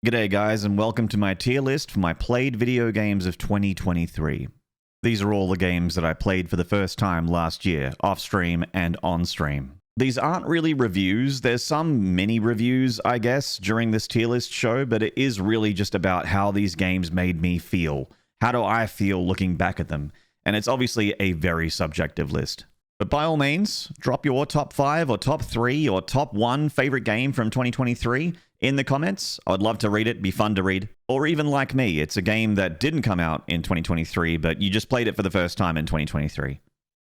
G'day guys, and welcome to my tier list for my played video games of 2023. These are all the games that I played for the first time last year, off-stream and on-stream. These aren't really reviews, there's some mini-reviews, I guess, during this tier list show, but it is really just about how these games made me feel. How do I feel looking back at them? And it's obviously a very subjective list. But by all means, drop your top 5 or top 3 or top 1 favorite game from 2023 in the comments. I'd love to read it, be fun to read. Or even like me, it's a game that didn't come out in 2023, but you just played it for the first time in 2023.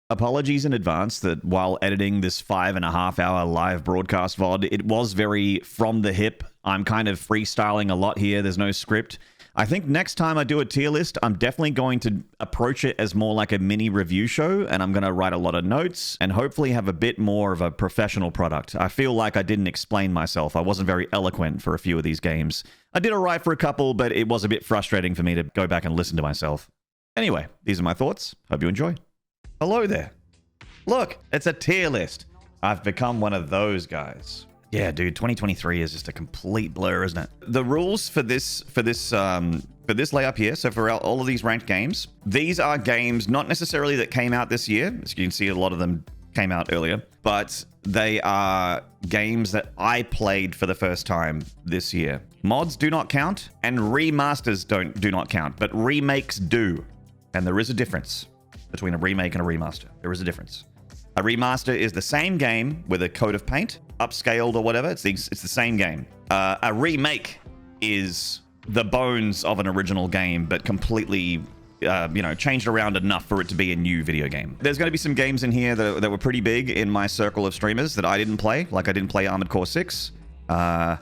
Apologies in advance that while editing this 5.5-hour live broadcast VOD, it was very from the hip. I'm kind of freestyling a lot here, there's no script. I think next time I do a tier list, I'm definitely going to approach it as more like a mini review show, and I'm going to write a lot of notes and hopefully have a bit more of a professional product. I feel like I didn't explain myself. I wasn't very eloquent for a few of these games. I did alright for a couple, but it was a bit frustrating for me to go back and listen to myself. Anyway, these are my thoughts. Hope you enjoy. Hello there. Look, it's a tier list. I've become one of those guys. Yeah, dude, 2023 is just a complete blur, isn't it? The rules for this layup here, so for all of these ranked games, these are games not necessarily that came out this year. As you can see, a lot of them came out earlier, but they are games that I played for the first time this year. Mods do not count, and remasters do not count, but remakes do. And there is a difference between a remake and a remaster. There is a difference. A remaster is the same game with a coat of paint, upscaled or whatever. It's the same game. A remake is the bones of an original game, but completely, changed around enough for it to be a new video game. There's going to be some games in here that were pretty big in my circle of streamers that I didn't play. Like I didn't play Armored Core 6. I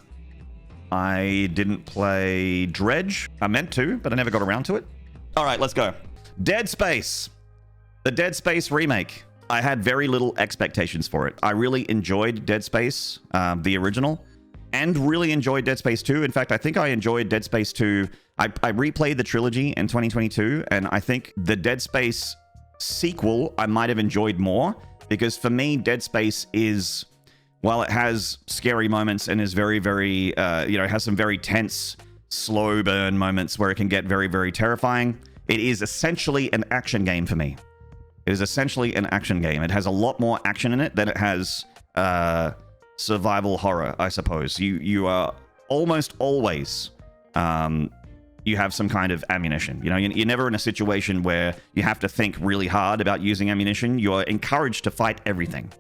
didn't play Dredge. I meant to, but I never got around to it. All right, let's go. Dead Space. The Dead Space remake. I had very little expectations for it. I really enjoyed Dead Space, the original, and really enjoyed Dead Space 2. In fact, I think I enjoyed Dead Space 2. I replayed the trilogy in 2022, and I think the Dead Space sequel I might have enjoyed more, because for me, Dead Space is, while it has scary moments and is very, very, has some very tense, slow burn moments where it can get very, very terrifying, it is essentially an action game for me. It is essentially an action game. It has a lot more action in it than it has survival horror, I suppose. You are almost always, you have some kind of ammunition. You know, you're never in a situation where you have to think really hard about using ammunition. You're encouraged to fight everything.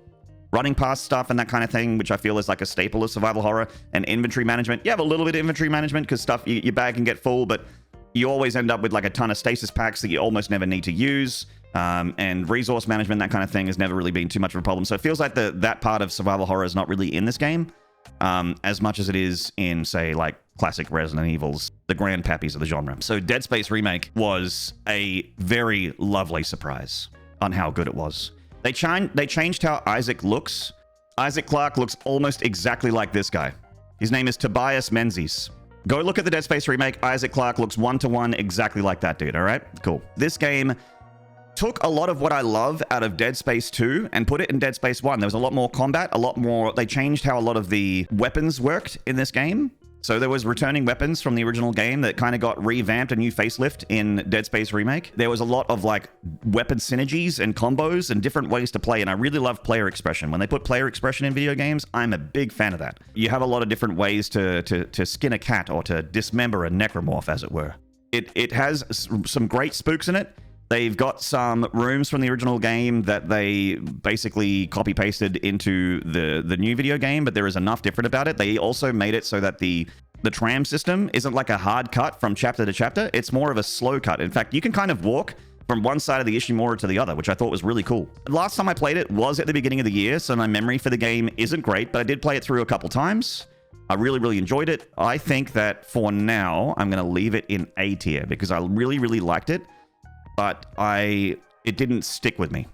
Running past stuff and that kind of thing, which I feel is like a staple of survival horror. And inventory management. You have a little bit of inventory management because stuff, your bag can get full, but you always end up with like a ton of stasis packs that you almost never need to use. And resource management, that kind of thing, has never really been too much of a problem. So it feels like that part of survival horror is not really in this game, as much as it is in, say, like classic Resident Evils, the grandpappies of the genre. So Dead Space Remake was a very lovely surprise on how good it was. They changed how Isaac looks. Isaac Clarke looks almost exactly like this guy. His name is Tobias Menzies. Go look at the Dead Space Remake. Isaac Clarke looks 1-to-1 exactly like that dude, all right? Cool. This game took a lot of what I love out of Dead Space 2 and put it in Dead Space 1. There was a lot more combat, a lot more... They changed how a lot of the weapons worked in this game. So there was returning weapons from the original game that kind of got revamped, a new facelift in Dead Space Remake. There was a lot of like weapon synergies and combos and different ways to play, and I really love player expression. When they put player expression in video games, I'm a big fan of that. You have a lot of different ways to skin a cat or to dismember a necromorph, as it were. It has some great spooks in it. They've got some rooms from the original game that they basically copy-pasted into the new video game, but there is enough different about it. They also made it so that the tram system isn't like a hard cut from chapter to chapter. It's more of a slow cut. In fact, you can kind of walk from one side of the Ishimura to the other, which I thought was really cool. Last time I played it was at the beginning of the year, so my memory for the game isn't great, but I did play it through a couple times. I really, really enjoyed it. I think that for now, I'm going to leave it in A tier because I really, really liked it. But it didn't stick with me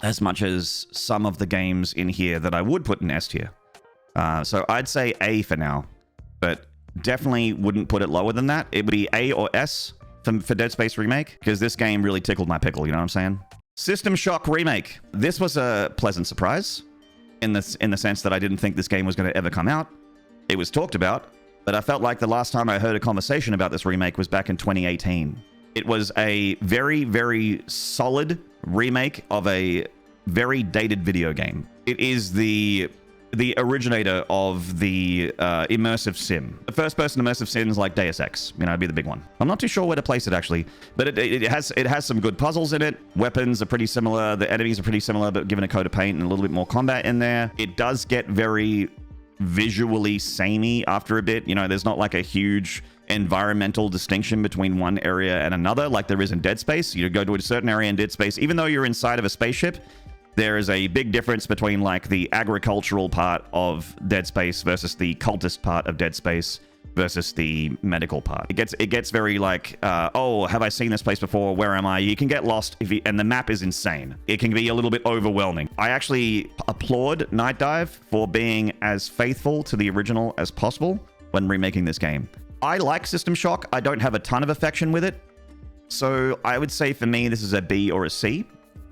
as much as some of the games in here that I would put in S tier. So I'd say A for now, but definitely wouldn't put it lower than that. It would be A or S for Dead Space Remake, because this game really tickled my pickle, you know what I'm saying? System Shock Remake. This was a pleasant surprise in the sense that I didn't think this game was going to ever come out. It was talked about. but I felt like the last time I heard a conversation about this remake was back in 2018. It was a very, very solid remake of a very dated video game. It is the originator of the immersive sim. The first-person immersive sims like Deus Ex, it'd be the big one. I'm not too sure where to place it actually, but it has some good puzzles in it. Weapons are pretty similar. The enemies are pretty similar, but given a coat of paint and a little bit more combat in there. It does get very visually samey after a bit. There's not like a huge environmental distinction between one area and another like there is in Dead Space. You go to a certain area in Dead Space, even though you're inside of a spaceship, there is a big difference between like the agricultural part of Dead Space versus the cultist part of Dead Space versus the medical part. It gets very like, oh, have I seen this place before? Where am I? You can get lost and the map is insane. It can be a little bit overwhelming. I actually applaud Night Dive for being as faithful to the original as possible when remaking this game. I like System Shock. I don't have a ton of affection with it. So I would say for me, this is a B or a C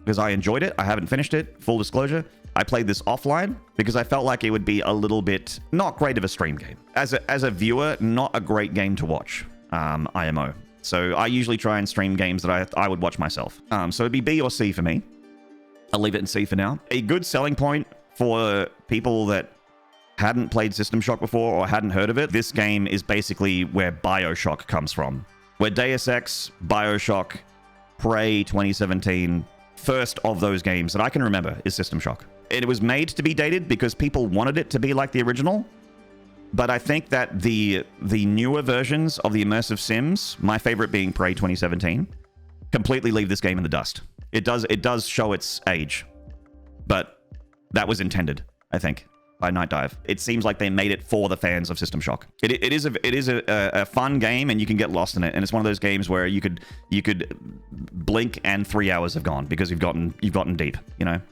because I enjoyed it. I haven't finished it, full disclosure. I played this offline because I felt like it would be a little bit not great of a stream game. As a viewer, not a great game to watch, IMO. So I usually try and stream games that I would watch myself. So it'd be B or C for me. I'll leave it in C for now. A good selling point for people that hadn't played System Shock before or hadn't heard of it, this game is basically where BioShock comes from. Where Deus Ex, BioShock, Prey 2017, first of those games that I can remember is System Shock. It was made to be dated because people wanted it to be like the original, but I think that the newer versions of the immersive sims, my favorite being Prey 2017, completely leave this game in the dust. It does show its age, but that was intended, I think, by Night Dive. It seems like they made it for the fans of System Shock. It is a fun game, and you can get lost in it. And it's one of those games where you could blink and 3 hours have gone because you've gotten deep.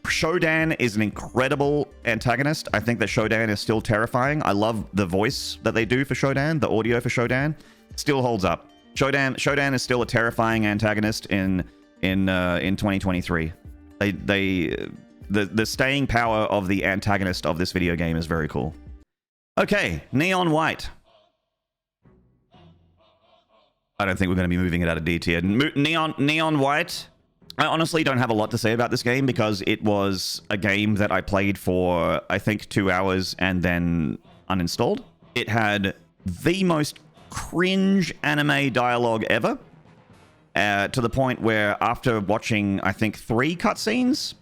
Shodan is an incredible antagonist. I think that Shodan is still terrifying. I love the voice that they do for Shodan. The audio for Shodan still holds up. Shodan is still a terrifying antagonist in 2023. The staying power of the antagonist of this video game is very cool. Okay, Neon White. I don't think we're going to be moving it out of D tier. Neon White. I honestly don't have a lot to say about this game because it was a game that I played for, I think, 2 hours and then uninstalled. It had the most cringe anime dialogue ever, to the point where after watching, I think, 3 cutscenes,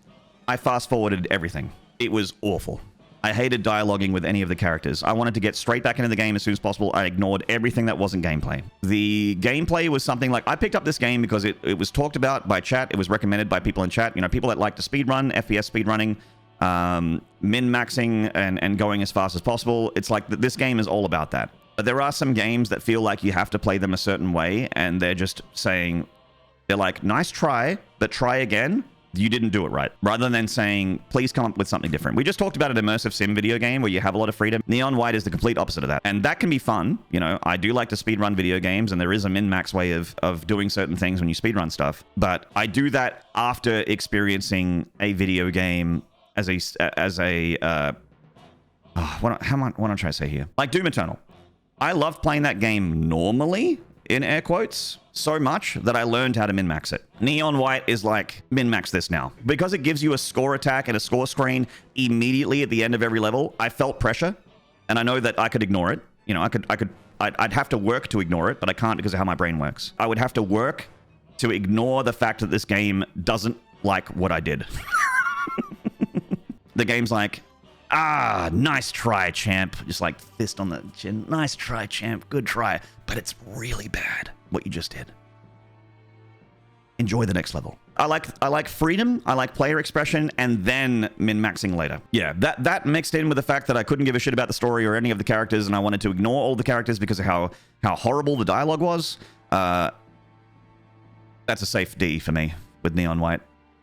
I fast-forwarded everything. It was awful. I hated dialoguing with any of the characters. I wanted to get straight back into the game as soon as possible. I ignored everything that wasn't gameplay. The gameplay was something like... I picked up this game because it was talked about by chat. It was recommended by people in chat. People that like to speedrun, FPS speedrunning, min-maxing, and going as fast as possible. It's like this game is all about that. But there are some games that feel like you have to play them a certain way, and they're just saying... They're like, nice try, but try again. You didn't do it right. Rather than saying, please come up with something different. We just talked about an immersive sim video game where you have a lot of freedom. Neon White is the complete opposite of that. And that can be fun. I do like to speedrun video games, and there is a min-max way of doing certain things when you speedrun stuff. But I do that after experiencing a video game what am I trying to say here? Like Doom Eternal. I love playing that game normally, in air quotes, so much that I learned how to min-max it. Neon White is like, min-max this now. Because it gives you a score attack and a score screen immediately at the end of every level, I felt pressure, and I know that I could ignore it. I'd have to work to ignore it, but I can't because of how my brain works. I would have to work to ignore the fact that this game doesn't like what I did. The game's like, nice try, champ. Just like fist on the chin. Nice try, champ. Good try. But it's really bad what you just did. Enjoy the next level. I like freedom. I like player expression, and then min-maxing later. Yeah, that mixed in with the fact that I couldn't give a shit about the story or any of the characters, and I wanted to ignore all the characters because of how horrible the dialogue was. That's a safe D for me with Neon White.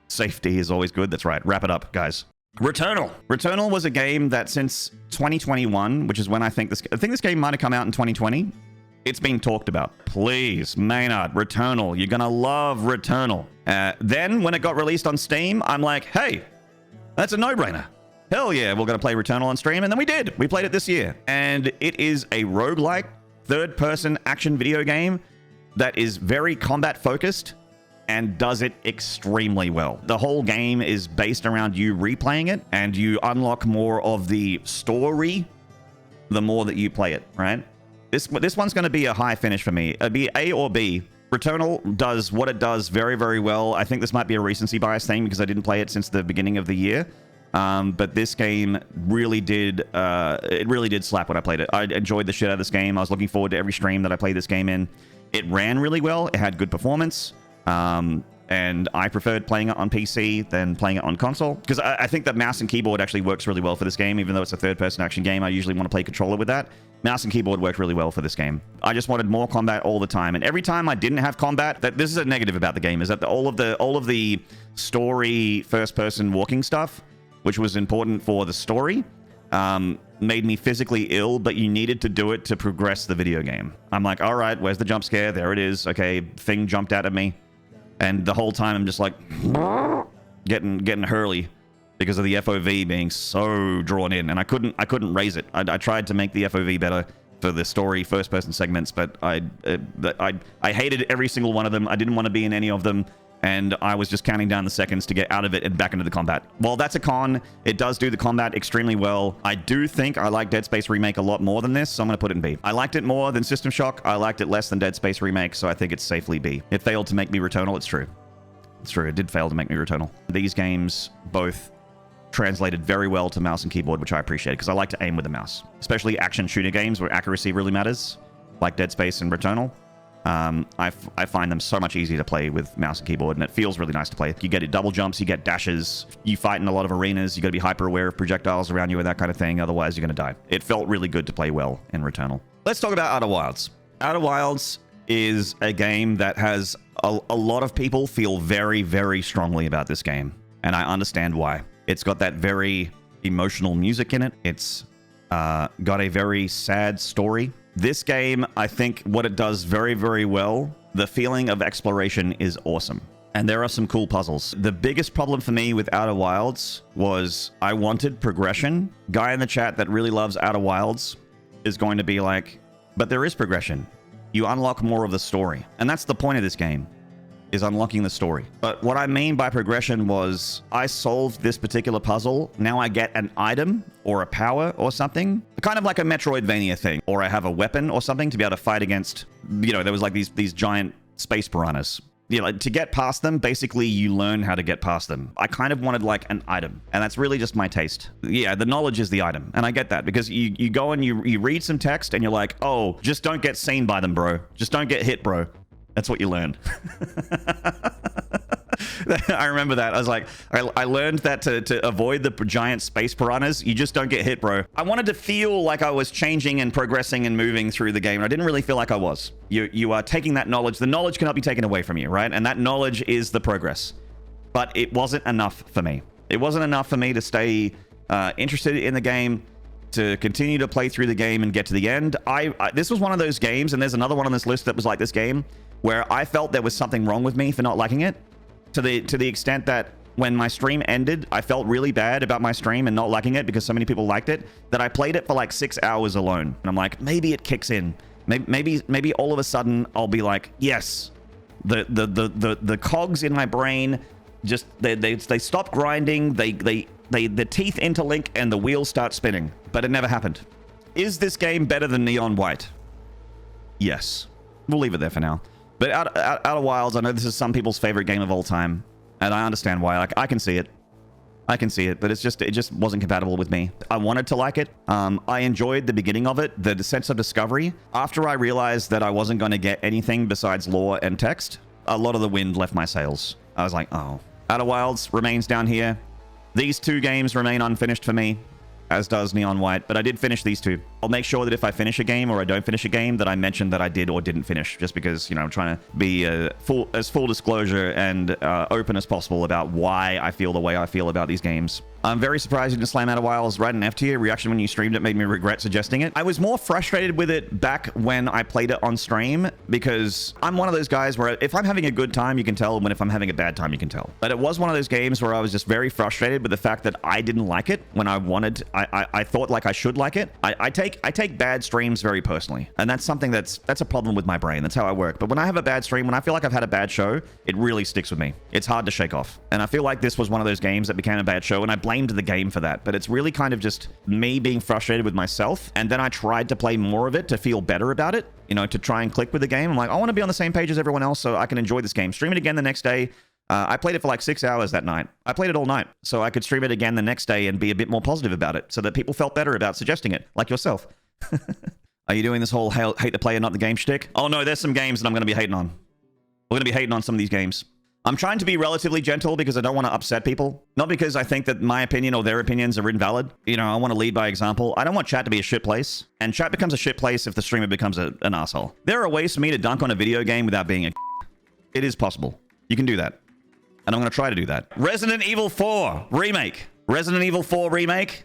Safe D is always good. That's right. Wrap it up, guys. Returnal. Returnal was a game that since 2021, which is when I think this game might have come out in 2020. It's been talked about. Please, Maynard, Returnal. You're gonna love Returnal. Then when it got released on Steam, I'm like, hey, that's a no-brainer. hell yeah, we're going to play Returnal on stream. And then we did. We played it this year. And it is a roguelike third-person action video game that is very combat-focused and does it extremely well. The whole game is based around you replaying it, and you unlock more of the story the more that you play it, right? This one's going to be a high finish for me. It'd be A or B. Returnal does what it does very, very well. I think this might be a recency bias thing because I didn't play it since the beginning of the year. But this game really did, it really did slap when I played it. I enjoyed the shit out of this game. I was looking forward to every stream that I played this game in. It ran really well. It had good performance. And I preferred playing it on PC than playing it on console, because I think that mouse and keyboard actually works really well for this game. Even though it's a third-person action game, I usually want to play controller with that. Mouse and keyboard worked really well for this game. I just wanted more combat all the time, and every time I didn't have combat, this is a negative about the game, is that all of the story first-person walking stuff, which was important for the story, made me physically ill, but you needed to do it to progress the video game. I'm like, all right, where's the jump scare? There it is. Okay, thing jumped out at me. And the whole time I'm just like getting hurly because of the FOV being so drawn in, and I couldn't raise it. I tried to make the FOV better for the story first person segments, but I hated every single one of them. I didn't want to be in any of them, and I was just counting down the seconds to get out of it and back into the combat. While that's a con, it does do the combat extremely well. I do think I like Dead Space Remake a lot more than this, so I'm going to put it in B. I liked it more than System Shock. I liked it less than Dead Space Remake, so I think it's safely B. It failed to make me Returnal. It's true. It's true. It did fail to make me Returnal. These games both translated very well to mouse and keyboard, which I appreciated, because I like to aim with the mouse. Especially action shooter games where accuracy really matters, like Dead Space and Returnal. I find them so much easier to play with mouse and keyboard, and it feels really nice to play. You get double jumps, you get dashes, you fight in a lot of arenas, you got to be hyper aware of projectiles around you and that kind of thing, otherwise you're going to die. It felt really good to play well in Returnal. Let's talk about Outer Wilds. Outer Wilds is a game that has a lot of people feel very, very strongly about this game, and I understand why. It's got that very emotional music in it. It's got a very sad story. This game, I think what it does very, very well, the feeling of exploration is awesome. And there are some cool puzzles. The biggest problem for me with Outer Wilds was I wanted progression. Guy in the chat that really loves Outer Wilds is going to be like, but there is progression. You unlock more of the story. And that's the point of this game, is unlocking the story. But what I mean by progression was I solved this particular puzzle. Now I get an item or a power or something, kind of like a Metroidvania thing, or I have a weapon or something to be able to fight against, you know, there was like these giant space piranhas. You know, to get past them, basically you learn how to get past them. I kind of wanted like an item, and that's really just my taste. Yeah, the knowledge is the item, and I get that because you go and you read some text and you're like, oh, just don't get seen by them, bro. Just don't get hit, bro. That's what you learned. I remember that. I was like, I learned that to avoid the giant space piranhas, you just don't get hit, bro. I wanted to feel like I was changing and progressing and moving through the game. And I didn't really feel like I was. You are taking that knowledge. The knowledge cannot be taken away from you, right? And that knowledge is the progress. But it wasn't enough for me. It wasn't enough for me to stay interested in the game, to continue to play through the game and get to the end. This was one of those games, and there's another one on this list that was like this game, where I felt there was something wrong with me for not liking it, to the extent that when my stream ended, I felt really bad about my stream and not liking it because so many people liked it, that I played it for like 6 hours alone. And I'm like, maybe it kicks in. Maybe all of a sudden I'll be like, yes. The cogs in my brain just they stop grinding, the teeth interlink and the wheels start spinning. But it never happened. Is this game better than Neon White? Yes. We'll leave it there for now. But Outer Wilds, I know this is some people's favorite game of all time, and I understand why. Like, I can see it. I can see it, but it just wasn't compatible with me. I wanted to like it. I enjoyed the beginning of it, the sense of discovery. After I realized that I wasn't going to get anything besides lore and text, a lot of the wind left my sails. I was like, oh. Outer Wilds remains down here. These two games remain unfinished for me, as does Neon White, but I did finish these two. I'll make sure that if I finish a game or I don't finish a game, that I mention that I did or didn't finish, just because, you know, I'm trying to be full disclosure and open as possible about why I feel the way I feel about these games. I'm very surprised you didn't slam out a while. I was right in F tier. Reaction when you streamed it made me regret suggesting it. I was more frustrated with it back when I played it on stream, because I'm one of those guys where if I'm having a good time, you can tell, when if I'm having a bad time, you can tell. But it was one of those games where I was just very frustrated with the fact that I didn't like it when I thought like I should like it. I take bad streams very personally, and that's something that's a problem with my brain. That's how I work. But when I have a bad stream, when I feel like I've had a bad show, it really sticks with me. It's hard to shake off. And I feel like this was one of those games that became a bad show, and I blamed the game for that. But it's really kind of just me being frustrated with myself, and then I tried to play more of it to feel better about it, you know, to try and click with the game. I'm like, I want to be on the same page as everyone else so I can enjoy this game. Stream it again the next day. I played it for like 6 hours that night. I played it all night, so I could stream it again the next day and be a bit more positive about it, so that people felt better about suggesting it, like yourself. Are you doing this whole hate the player, not the game shtick? Oh no, there's some games that I'm going to be hating on. We're going to be hating on some of these games. I'm trying to be relatively gentle because I don't want to upset people. Not because I think that my opinion or their opinions are invalid. You know, I want to lead by example. I don't want chat to be a shit place. And chat becomes a shit place if the streamer becomes an asshole. There are ways for me to dunk on a video game without being a It is possible. You can do that. And I'm going to try to do that. Resident Evil 4 Remake. Resident Evil 4 Remake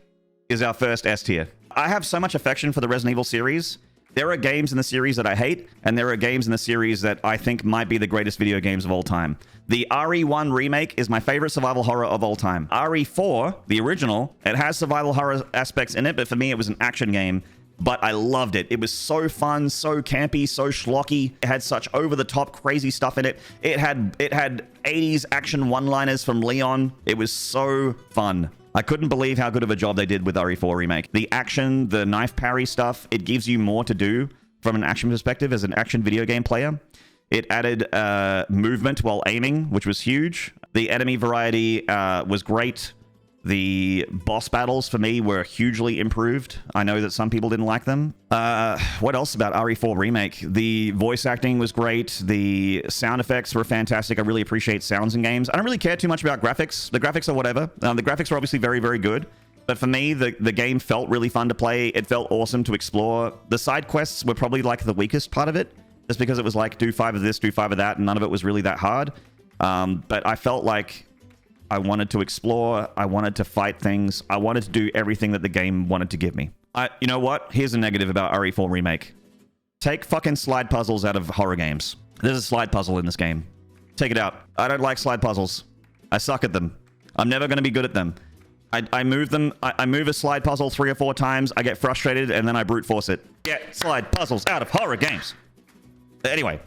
is our first S tier. I have so much affection for the Resident Evil series. There are games in the series that I hate, and there are games in the series that I think might be the greatest video games of all time. The RE1 remake is my favorite survival horror of all time. RE4, the original, it has survival horror aspects in it, but for me it was an action game. But I loved it. It was so fun, so campy, so schlocky. It had such over-the-top crazy stuff in it. It had 80s action one-liners from Leon. It was so fun. I couldn't believe how good of a job they did with RE4 Remake. The action, the knife parry stuff, it gives you more to do from an action perspective as an action video game player. It added movement while aiming, which was huge. The enemy variety was great. The boss battles, for me, were hugely improved. I know that some people didn't like them. What else about RE4 Remake? The voice acting was great. The sound effects were fantastic. I really appreciate sounds in games. I don't really care too much about graphics. The graphics are whatever. The graphics are obviously very, very good. But for me, the game felt really fun to play. It felt awesome to explore. The side quests were probably like the weakest part of it, just because it was like, do 5 of this, do 5 of that, and none of it was really that hard. But I felt like I wanted to explore. I wanted to fight things. I wanted to do everything that the game wanted to give me. You know what? Here's a negative about RE4 Remake. Take fucking slide puzzles out of horror games. There's a slide puzzle in this game. Take it out. I don't like slide puzzles. I suck at them. I'm never going to be good at them. I move them. I move a slide puzzle 3 or 4 times. I get frustrated, and then I brute force it. Get slide puzzles out of horror games. Anyway,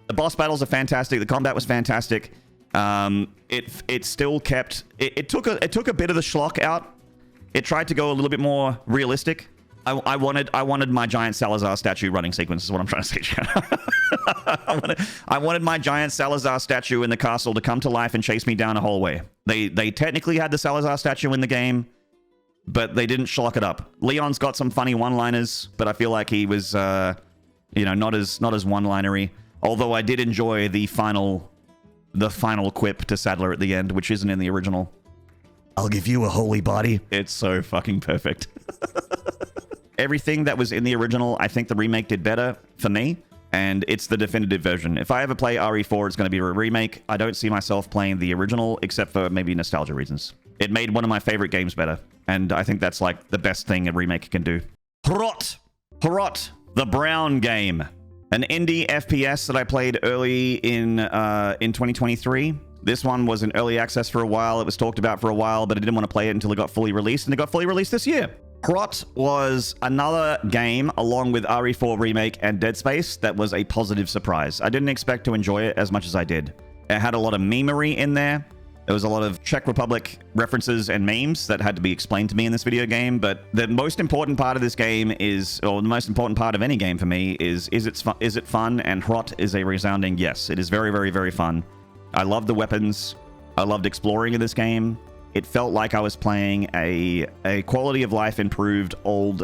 the boss battles are fantastic. The combat was fantastic. It still kept it took a bit of the schlock out. It tried to go a little bit more realistic. I wanted my giant Salazar statue running sequence is what I'm trying to say, Chad. I wanted my giant Salazar statue in the castle to come to life and chase me down a hallway. They technically had the Salazar statue in the game, but they didn't schlock it up. Leon's got some funny one-liners, but I feel like he was you know, not as one-linery. Although I did enjoy the final quip to Sadler at the end, which isn't in the original. I'll give you a holy body. It's so fucking perfect. Everything that was in the original, I think the remake did better for me, and it's the definitive version. If I ever play RE4, it's going to be a remake. I don't see myself playing the original, except for maybe nostalgia reasons. It made one of my favorite games better, and I think that's like the best thing a remake can do. HROT. HROT, the Brown game. An indie FPS that I played early in 2023. This one was in early access for a while. It was talked about for a while, but I didn't want to play it until it got fully released, and it got fully released this year. HROT was another game, along with RE4 Remake and Dead Space, that was a positive surprise. I didn't expect to enjoy it as much as I did. It had a lot of memery in there. There was a lot of Czech Republic references and memes that had to be explained to me in this video game, but the most important part of this game is, or the most important part of any game for me is it fun? And HROT is a resounding yes. It is very, very, very fun. I love the weapons. I loved exploring in this game. It felt like I was playing a quality of life improved old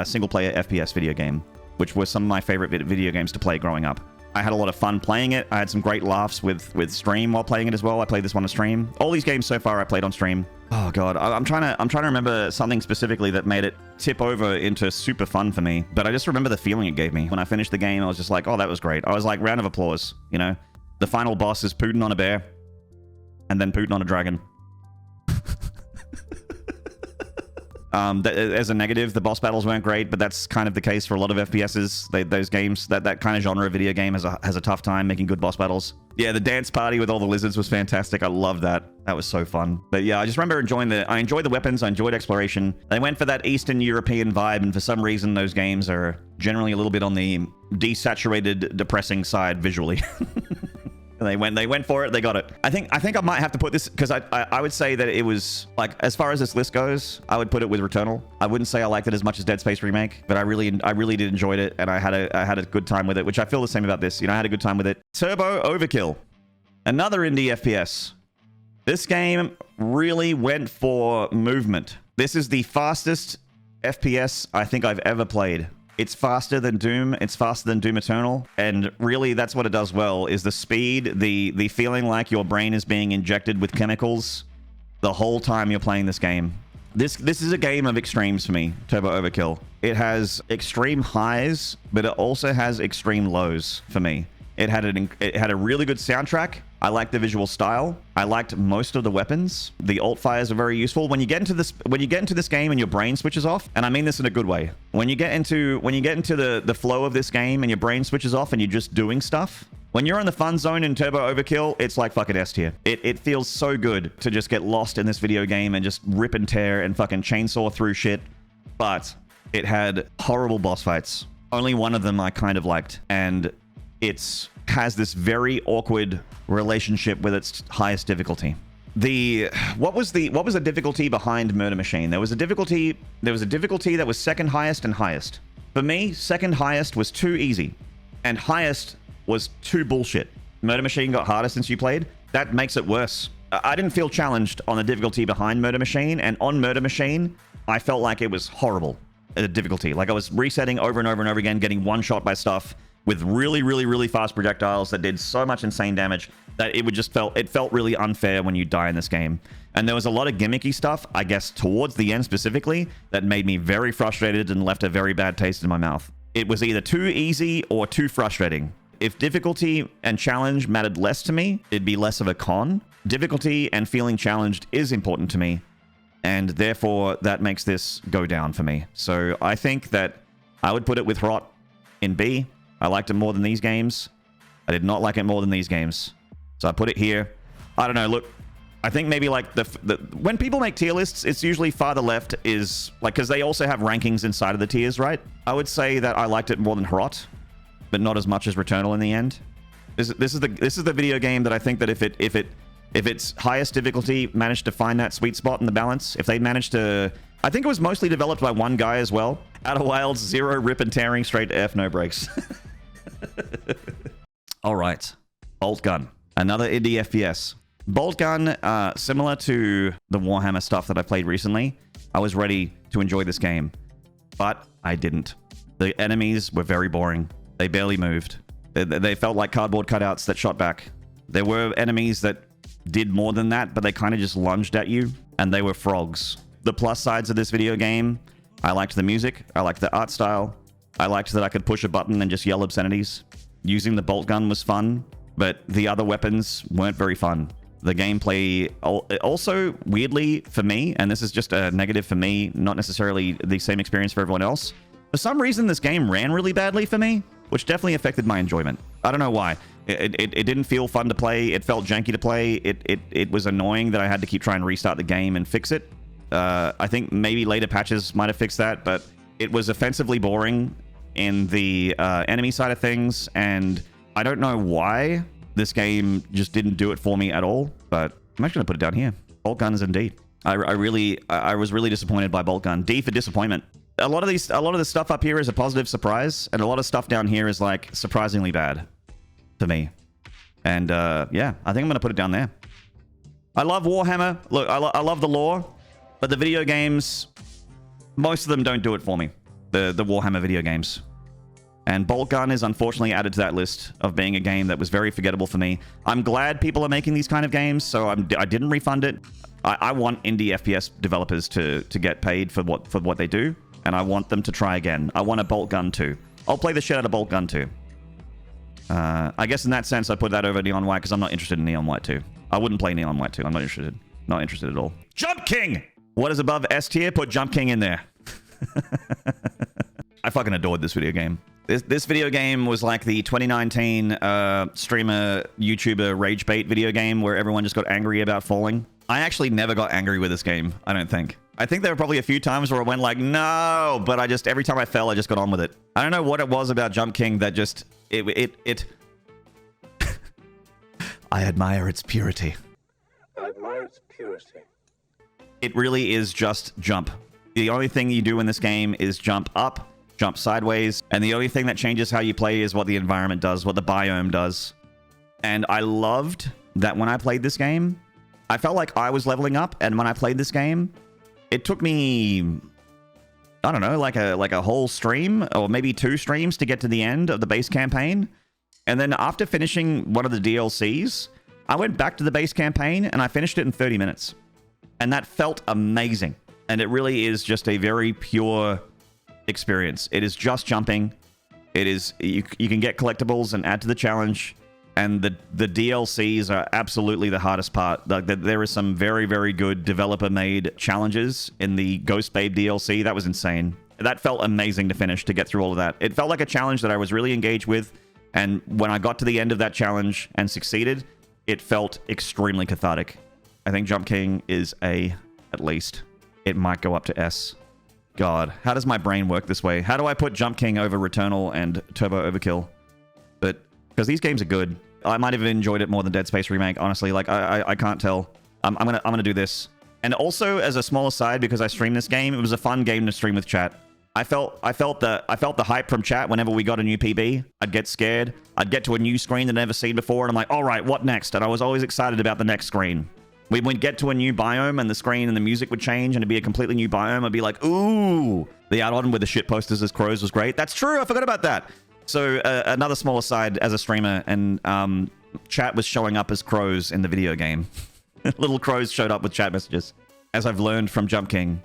single-player FPS video game, which was some of my favorite video games to play growing up. I had a lot of fun playing it. I had some great laughs with stream while playing it as well. I played this one on stream. All these games so far I played on stream. Oh god, I'm trying to remember something specifically that made it tip over into super fun for me. But I just remember the feeling it gave me when I finished the game. I was just like, oh, that was great. I was like, round of applause. You know, the final boss is Putin on a bear, and then Putin on a dragon. As a negative, the boss battles weren't great, but that's kind of the case for a lot of FPSs. Those games, that kind of genre of video game has a tough time making good boss battles. Yeah, the dance party with all the lizards was fantastic. I loved that. That was so fun. But yeah, I just remember I enjoyed the weapons. I enjoyed exploration. They went for that Eastern European vibe, and for some reason, those games are generally a little bit on the desaturated, depressing side visually. They went for it. They got it. I think I might have to put this, because I would say that it was, like, as far as this list goes, I would put it with Returnal. I wouldn't say I liked it as much as Dead Space Remake, but I really did enjoy it, and I had a good time with it, which I feel the same about this. You know, I had a good time with it. Turbo Overkill, another indie FPS. This game really went for movement. This is the fastest FPS I think I've ever played. It's faster than Doom. It's faster than Doom Eternal. And really, that's what it does well, is the speed, the feeling like your brain is being injected with chemicals the whole time you're playing this game. This is a game of extremes for me, Turbo Overkill. It has extreme highs, but it also has extreme lows for me. It had a really good soundtrack. I liked the visual style. I liked most of the weapons. The alt fires are very useful. When you get into this game and your brain switches off, and I mean this in a good way. When you get into the flow of this game and your brain switches off and you're just doing stuff, when you're in the fun zone in Turbo Overkill, it's like fucking S tier. It feels so good to just get lost in this video game and just rip and tear and fucking chainsaw through shit. But it had horrible boss fights. Only one of them I kind of liked, and has this very awkward relationship with its highest difficulty. What was the difficulty behind Murder Machine? There was a difficulty that was second highest and highest. For me, second highest was too easy, and highest was too bullshit. Murder Machine got harder since you played. That makes it worse. I didn't feel challenged on the difficulty behind Murder Machine, and on Murder Machine, I felt like it was horrible at the difficulty. Like I was resetting over and over and over again, getting one shot by stuff with really, really, really fast projectiles that did so much insane damage that it felt really unfair when you die in this game. And there was a lot of gimmicky stuff, I guess, towards the end specifically, that made me very frustrated and left a very bad taste in my mouth. It was either too easy or too frustrating. If difficulty and challenge mattered less to me, it'd be less of a con. Difficulty and feeling challenged is important to me, and therefore that makes this go down for me. So I think that I would put it with HROT in B. I liked it more than these games. I did not like it more than these games. So I put it here. I don't know, look, I think maybe like when people make tier lists, it's usually farther left is like, because they also have rankings inside of the tiers, right? I would say that I liked it more than HROT, but not as much as Returnal in the end. This is the video game that I think that if its highest difficulty managed to find that sweet spot in the balance, if they managed to, I think it was mostly developed by one guy as well. Outer Wilds, 0 rip and tearing, straight to F, no breaks. All right, Boltgun, another indie FPS. Boltgun, similar to the Warhammer stuff that I played recently, I was ready to enjoy this game, but I didn't. The enemies were very boring. They barely moved. They felt like cardboard cutouts that shot back. There were enemies that did more than that, but they kind of just lunged at you, and they were frogs. The plus sides of this video game, I liked the music, I liked the art style, I liked that I could push a button and just yell obscenities. Using the bolt gun was fun, but the other weapons weren't very fun. The gameplay also, weirdly for me, and this is just a negative for me, not necessarily the same experience for everyone else, for some reason this game ran really badly for me, which definitely affected my enjoyment. I don't know why. It didn't feel fun to play, it felt janky to play, it was annoying that I had to keep trying to restart the game and fix it. I think maybe later patches might have fixed that, but it was offensively boring in the enemy side of things, and I don't know why this game just didn't do it for me at all, but I'm actually going to put it down here. Bolt guns indeed. I was really disappointed by Bolt Gun. D for disappointment. A lot of the stuff up here is a positive surprise, and a lot of stuff down here is like surprisingly bad to me. And yeah, I think I'm going to put it down there. I love Warhammer. Look, I love the lore, but the video games, most of them don't do it for me. The Warhammer video games. And Boltgun is unfortunately added to that list of being a game that was very forgettable for me. I'm glad people are making these kind of games, so I didn't refund it. I want indie FPS developers to get paid for what they do, and I want them to try again. I want a Boltgun 2. I'll play the shit out of Boltgun 2. I guess in that sense, I put that over Neon White because I'm not interested in Neon White 2. I wouldn't play Neon White 2. I'm not interested. Not interested at all. Jump King! What is above S tier? Put Jump King in there. I fucking adored this video game. This video game was like the 2019 streamer, YouTuber rage bait video game where everyone just got angry about falling. I actually never got angry with this game, I don't think. I think there were probably a few times where I went like, no, but every time I fell, I just got on with it. I don't know what it was about Jump King that just, it I admire its purity. I admire its purity. It really is just jump. The only thing you do in this game is jump up, jump sideways, and the only thing that changes how you play is what the environment does, what the biome does. And I loved that when I played this game, I felt like I was leveling up, and when I played this game, it took me, I don't know, like a whole stream, or maybe 2 streams to get to the end of the base campaign. And then after finishing one of the DLCs, I went back to the base campaign, and I finished it in 30 minutes. And that felt amazing. And it really is just a very pure experience. It is just jumping. It is, you can get collectibles and add to the challenge. And the DLCs are absolutely the hardest part. Like there is some very, very good developer-made challenges in the Ghost Babe DLC. That was insane. That felt amazing to finish, to get through all of that. It felt like a challenge that I was really engaged with. And when I got to the end of that challenge and succeeded, it felt extremely cathartic. I think Jump King is A, at least. It might go up to S. God, how does my brain work this way? How do I put Jump King over Returnal and Turbo Overkill? But because these games are good. I might have enjoyed it more than Dead Space Remake, honestly. Like, I can't tell. I'm gonna do this. And also, as a small aside, because I streamed this game, it was a fun game to stream with chat. I felt the hype from chat whenever we got a new PB. I'd get scared. I'd get to a new screen that I'd never seen before, and I'm like, all right, what next? And I was always excited about the next screen. We would get to a new biome, and the screen and the music would change, and it'd be a completely new biome. I'd be like, ooh. The add-on with the shit posters as crows was great. That's true. I forgot about that. So another small aside as a streamer, and chat was showing up as crows in the video game. Little crows showed up with chat messages. As I've learned from Jump King.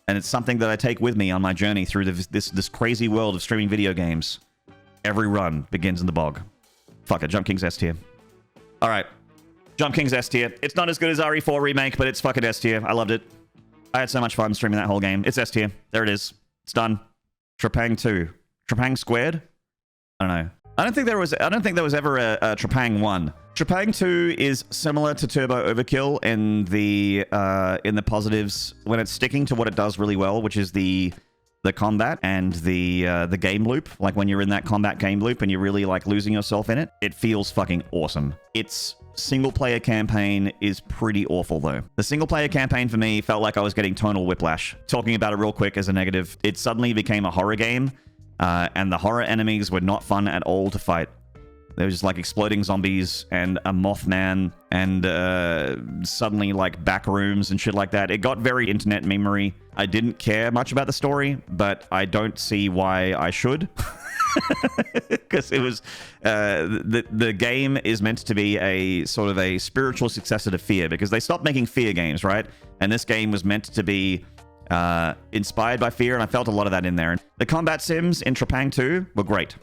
And it's something that I take with me on my journey through this crazy world of streaming video games. Every run begins in the bog. Fuck it, Jump King's S tier. All right, Jump King's S tier. It's not as good as RE4 Remake, but it's fucking S tier. I loved it. I had so much fun streaming that whole game. It's S tier. There it is. It's done. Trepang 2. Trepang squared? I don't know. I don't think there was ever a Trepang 1. Trepang 2 is similar to Turbo Overkill in the positives when it's sticking to what it does really well, which is the combat and the game loop. Like when you're in that combat game loop and you're really like losing yourself in it, it feels fucking awesome. Its single player campaign is pretty awful though. The single player campaign for me felt like I was getting tonal whiplash. Talking about it real quick as a negative, it suddenly became a horror game. And the horror enemies were not fun at all to fight. They were just like exploding zombies and a Mothman and suddenly like back rooms and shit like that. It got very internet memory. I didn't care much about the story, but I don't see why I should. Because it was the game is meant to be a sort of a spiritual successor to Fear, because they stopped making Fear games, right? And this game was meant to be inspired by Fear, and I felt a lot of that in there. The combat sims in Trepang 2 were great.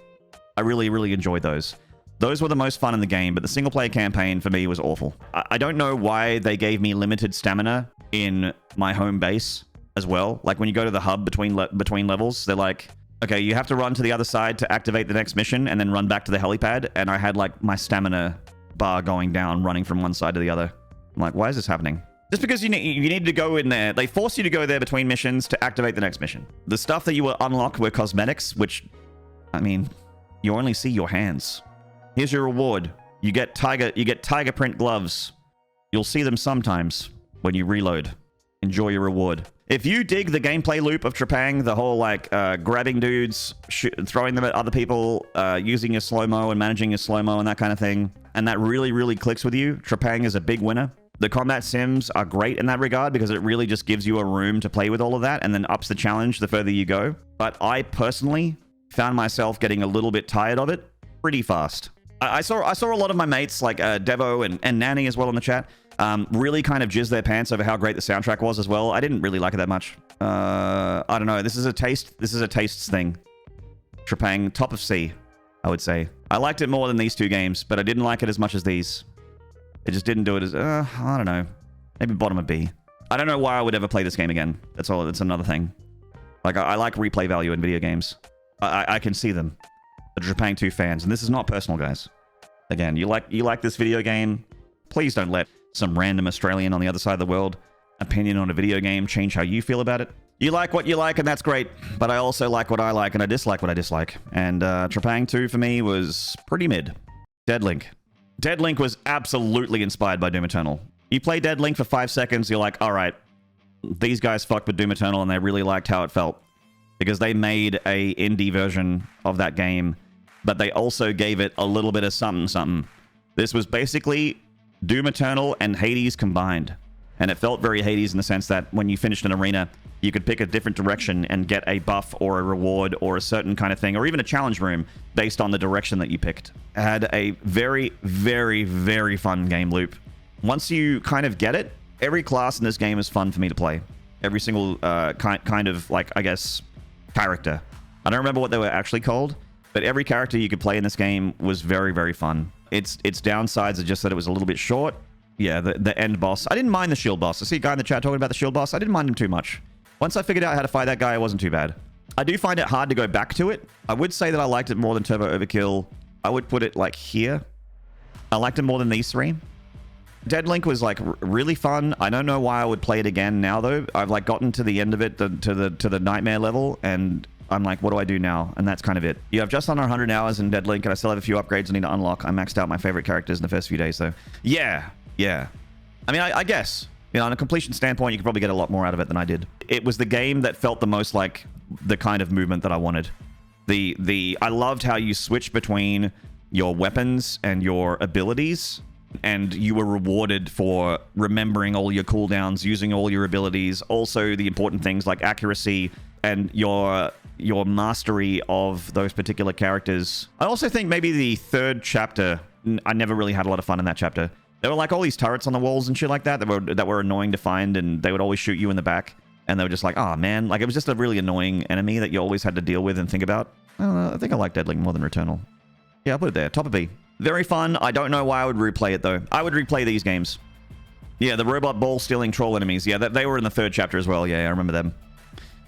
I really, really enjoyed those. Those were the most fun in the game, but the single-player campaign for me was awful. I don't know why they gave me limited stamina in my home base as well. Like when you go to the hub between levels, they're like, okay, you have to run to the other side to activate the next mission and then run back to the helipad. And I had like my stamina bar going down, running from one side to the other. I'm like, why is this happening? Just because you need to go in there. They force you to go there between missions to activate the next mission. The stuff that you will unlock were cosmetics, which, I mean, you only see your hands. Here's your reward. You get tiger print gloves. You'll see them sometimes when you reload. Enjoy your reward. If you dig the gameplay loop of Trepang, the whole like grabbing dudes, throwing them at other people, using your slow-mo and managing your slow-mo and that kind of thing, and that really, really clicks with you, Trepang is a big winner. The combat sims are great in that regard because it really just gives you a room to play with all of that and then ups the challenge the further you go. But I personally found myself getting a little bit tired of it pretty fast. I saw a lot of my mates like Devo and Nanny as well in the chat. Really kind of jizzed their pants over how great the soundtrack was as well. I didn't really like it that much. I don't know. This is a tastes thing. Trepang, top of C, I would say. I liked it more than these two games, but I didn't like it as much as these. It just didn't do it as, I don't know. Maybe bottom of B. I don't know why I would ever play this game again. That's all. That's another thing. Like, I like replay value in video games. I can see them. The Trepang 2 fans. And this is not personal, guys. Again, you like this video game, please don't let some random Australian on the other side of the world opinion on a video game change how you feel about it. You like what you like, and that's great. But I also like what I like, and I dislike what I dislike. And Trepang 2 for me was pretty mid. Deadlink. Deadlink was absolutely inspired by Doom Eternal. You play Deadlink for 5 seconds, you're like, all right, these guys fucked with Doom Eternal, and they really liked how it felt. Because they made a indie version of that game, but they also gave it a little bit of something, something. This was basically Doom Eternal and Hades combined. And it felt very Hades in the sense that when you finished an arena, you could pick a different direction and get a buff or a reward or a certain kind of thing, or even a challenge room based on the direction that you picked. It had a very, very, very fun game loop. Once you kind of get it, every class in this game is fun for me to play. Every single kind of, like, I guess, character. I don't remember what they were actually called, but every character you could play in this game was very, very fun. Its downsides are just that it was a little bit short. Yeah, the end boss. I didn't mind the shield boss. I see a guy in the chat talking about the shield boss. I didn't mind him too much. Once I figured out how to fight that guy, it wasn't too bad. I do find it hard to go back to it. I would say that I liked it more than Turbo Overkill. I would put it like here. I liked it more than these three. Deadlink was like really fun. I don't know why I would play it again now though. I've like gotten to the end of it, to the nightmare level, and I'm like, what do I do now? And that's kind of it. You have just under 100 hours in Deadlink, and I still have a few upgrades I need to unlock. I maxed out my favorite characters in the first few days though. Yeah. I mean, I guess, you know, on a completion standpoint, you could probably get a lot more out of it than I did. It was the game that felt the most like the kind of movement that I wanted. I loved how you switched between your weapons and your abilities, and you were rewarded for remembering all your cooldowns, using all your abilities, also the important things like accuracy and your mastery of those particular characters. I also think maybe the third chapter, I never really had a lot of fun in that chapter. There were like all these turrets on the walls and shit like that were annoying to find, and they would always shoot you in the back, and they were just like, oh man, like it was just a really annoying enemy that you always had to deal with and think about. I don't know, I think I like Deadlink more than Returnal. Yeah, I'll put it there, top of B. Very fun. I don't know why I would replay it though. I would replay these games. Yeah, the robot ball stealing troll enemies. Yeah, they were in the third chapter as well. Yeah, I remember them.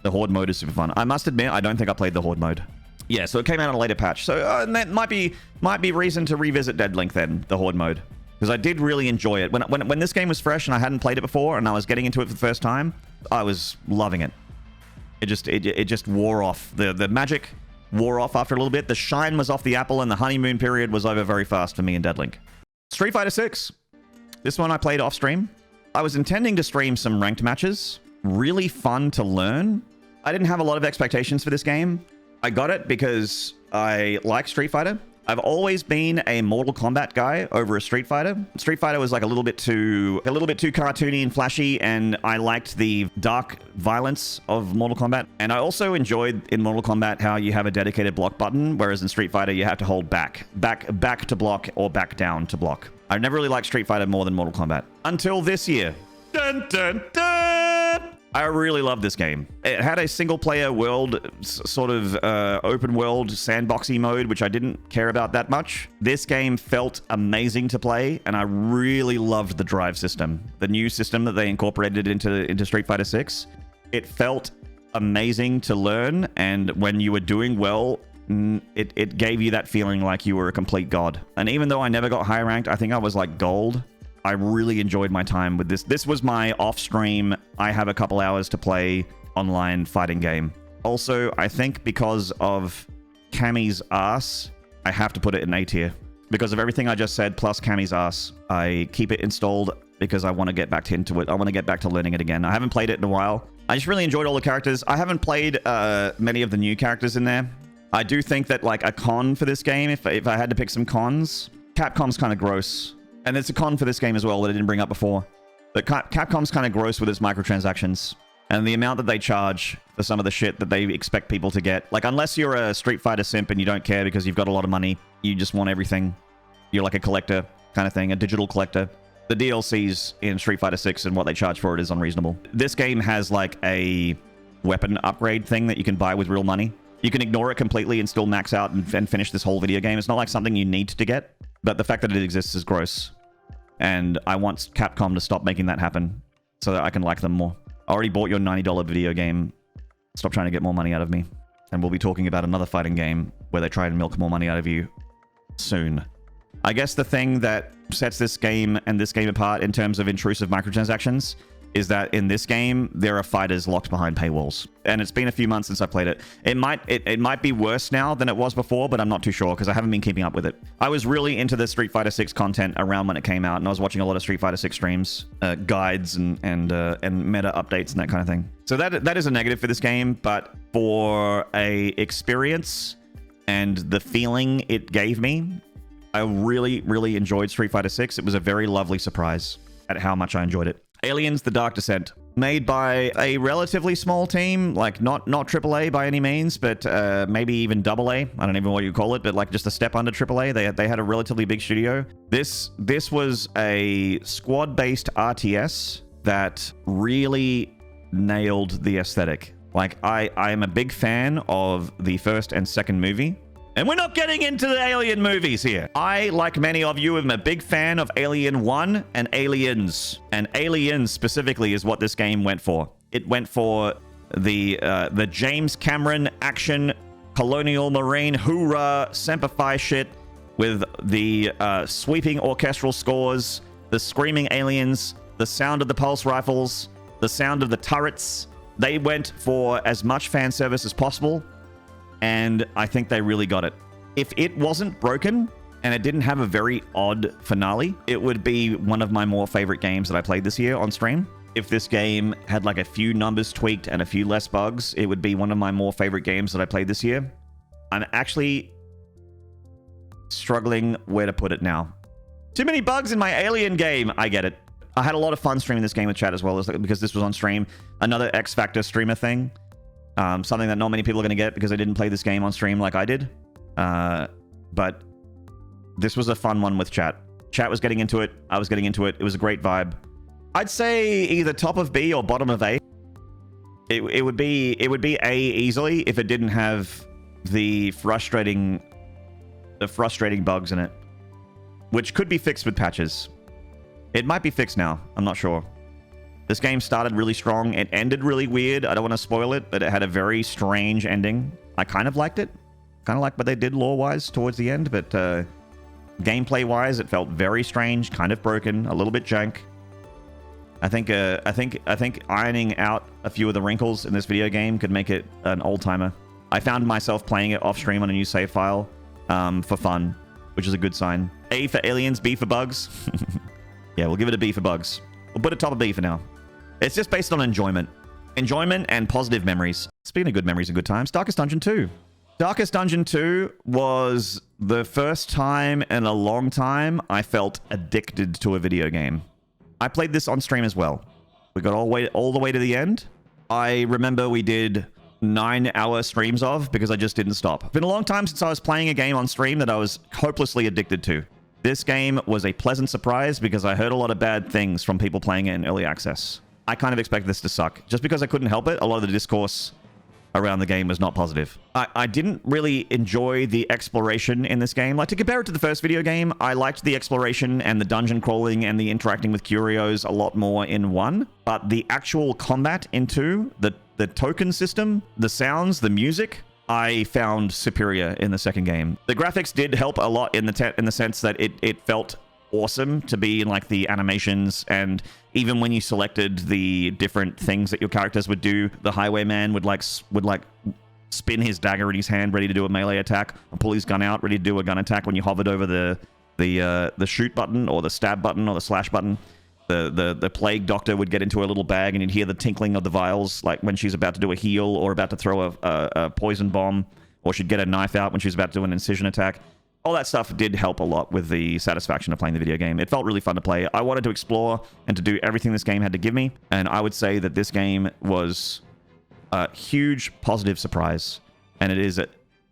The Horde mode is super fun. I must admit, I don't think I played the Horde mode. Yeah, so it came out on a later patch. So that might be reason to revisit Deadlink then, the Horde mode. Because I did really enjoy it. When this game was fresh and I hadn't played it before and I was getting into it for the first time, I was loving it. It just wore off. The magic wore off after a little bit. The shine was off the apple and the honeymoon period was over very fast for me in Deadlink. Street Fighter 6. This one I played off stream. I was intending to stream some ranked matches. Really fun to learn. I didn't have a lot of expectations for this game. I got it because I like Street Fighter. I've always been a Mortal Kombat guy over a Street Fighter. Street Fighter was like a little bit too cartoony and flashy, and I liked the dark violence of Mortal Kombat. And I also enjoyed in Mortal Kombat how you have a dedicated block button, whereas in Street Fighter you have to hold back to block or back down to block. I never really liked Street Fighter more than Mortal Kombat until this year. Dun dun dun! I really loved this game. It had a single-player world, sort of open-world sandboxy mode, which I didn't care about that much. This game felt amazing to play, and I really loved the drive system. The new system that they incorporated into Street Fighter 6. It felt amazing to learn, and when you were doing well, it gave you that feeling like you were a complete god. And even though I never got high ranked, I think I was like gold. I really enjoyed my time with this. This was my off-stream, I have a couple hours to play online fighting game. Also, I think because of Cammy's ass, I have to put it in A tier. Because of everything I just said, plus Cammy's ass, I keep it installed because I want to get back into it. I want to get back to learning it again. I haven't played it in a while. I just really enjoyed all the characters. I haven't played many of the new characters in there. I do think that like a con for this game, if I had to pick some cons, Capcom's kind of gross. And there's a con for this game as well that I didn't bring up before. But Capcom's kind of gross with its microtransactions. And the amount that they charge for some of the shit that they expect people to get. Like, unless you're a Street Fighter simp and you don't care because you've got a lot of money, you just want everything. You're like a collector kind of thing, a digital collector. The DLCs in Street Fighter 6 and what they charge for it is unreasonable. This game has like a weapon upgrade thing that you can buy with real money. You can ignore it completely and still max out and finish this whole video game. It's not like something you need to get, but the fact that it exists is gross. And I want Capcom to stop making that happen so that I can like them more. I already bought your $90 video game. Stop trying to get more money out of me. And we'll be talking about another fighting game where they try and milk more money out of you soon. I guess the thing that sets this game and this game apart in terms of intrusive microtransactions is that in this game, there are fighters locked behind paywalls. And it's been a few months since I played it. It might be worse now than it was before, but I'm not too sure because I haven't been keeping up with it. I was really into the Street Fighter 6 content around when it came out, and I was watching a lot of Street Fighter 6 streams, guides, and meta updates and that kind of thing. So that is a negative for this game, but for a experience and the feeling it gave me, I really, really enjoyed Street Fighter 6. It was a very lovely surprise at how much I enjoyed it. Aliens: The Dark Descent, made by a relatively small team, like not AAA by any means, but maybe even AA. I don't even know what you call it, but like just a step under AAA. They had a relatively big studio. This was a squad-based RTS that really nailed the aesthetic. Like I am a big fan of the first and second movie. And we're not getting into the Alien movies here. I, like many of you, am a big fan of Alien 1 and Aliens. And Aliens specifically is what this game went for. It went for the James Cameron action, colonial marine, hoorah, Semper Fi shit with the sweeping orchestral scores, the screaming aliens, the sound of the pulse rifles, the sound of the turrets. They went for as much fan service as possible. And I think they really got it. If it wasn't broken and it didn't have a very odd finale, it would be one of my more favorite games that I played this year on stream. If this game had like a few numbers tweaked and a few less bugs, it would be one of my more favorite games that I played this year. I'm actually struggling where to put it now. Too many bugs in my Alien game. I get it. I had a lot of fun streaming this game with chat as well, because this was on stream. Another X Factor streamer thing. Something that not many people are going to get because they didn't play this game on stream like I did. But this was a fun one with chat. Chat was getting into it. I was getting into it. It was a great vibe. I'd say either top of B or bottom of A. It would be A easily if it didn't have the frustrating bugs in it, which could be fixed with patches. It might be fixed now. I'm not sure. This game started really strong. It ended really weird. I don't want to spoil it, but it had a very strange ending. I kind of liked it. Kind of like what they did lore-wise towards the end, but gameplay-wise, it felt very strange, kind of broken, a little bit jank. I think ironing out a few of the wrinkles in this video game could make it an old-timer. I found myself playing it off-stream on a new save file for fun, which is a good sign. A for aliens, B for bugs. Yeah, we'll give it a B for bugs. We'll put it top of B for now. It's just based on enjoyment. Enjoyment and positive memories. Speaking of good memories and good times, Darkest Dungeon 2. Darkest Dungeon 2 was the first time in a long time I felt addicted to a video game. I played this on stream as well. We got all the way to the end. I remember we did 9-hour streams of because I just didn't stop. It's been a long time since I was playing a game on stream that I was hopelessly addicted to. This game was a pleasant surprise because I heard a lot of bad things from people playing it in early access. I kind of expected this to suck. Just because I couldn't help it, a lot of the discourse around the game was not positive. I didn't really enjoy the exploration in this game. Like, to compare it to the first video game, I liked the exploration and the dungeon crawling and the interacting with curios a lot more in 1. But the actual combat in 2, the token system, the sounds, the music, I found superior in the second game. The graphics did help a lot in the sense that it felt awesome to be in like the animations, and even when you selected the different things that your characters would do, the highwayman would like spin his dagger in his hand ready to do a melee attack, or pull his gun out ready to do a gun attack when you hovered over the shoot button or the stab button or the slash button. The plague doctor would get into a little bag and you'd hear the tinkling of the vials, like when she's about to do a heal or about to throw a poison bomb, or she'd get a knife out when she's about to do an incision attack. All that stuff did help a lot with the satisfaction of playing the video game. It felt really fun to play. I wanted to explore and to do everything this game had to give me, and I would say that this game was a huge positive surprise, and it is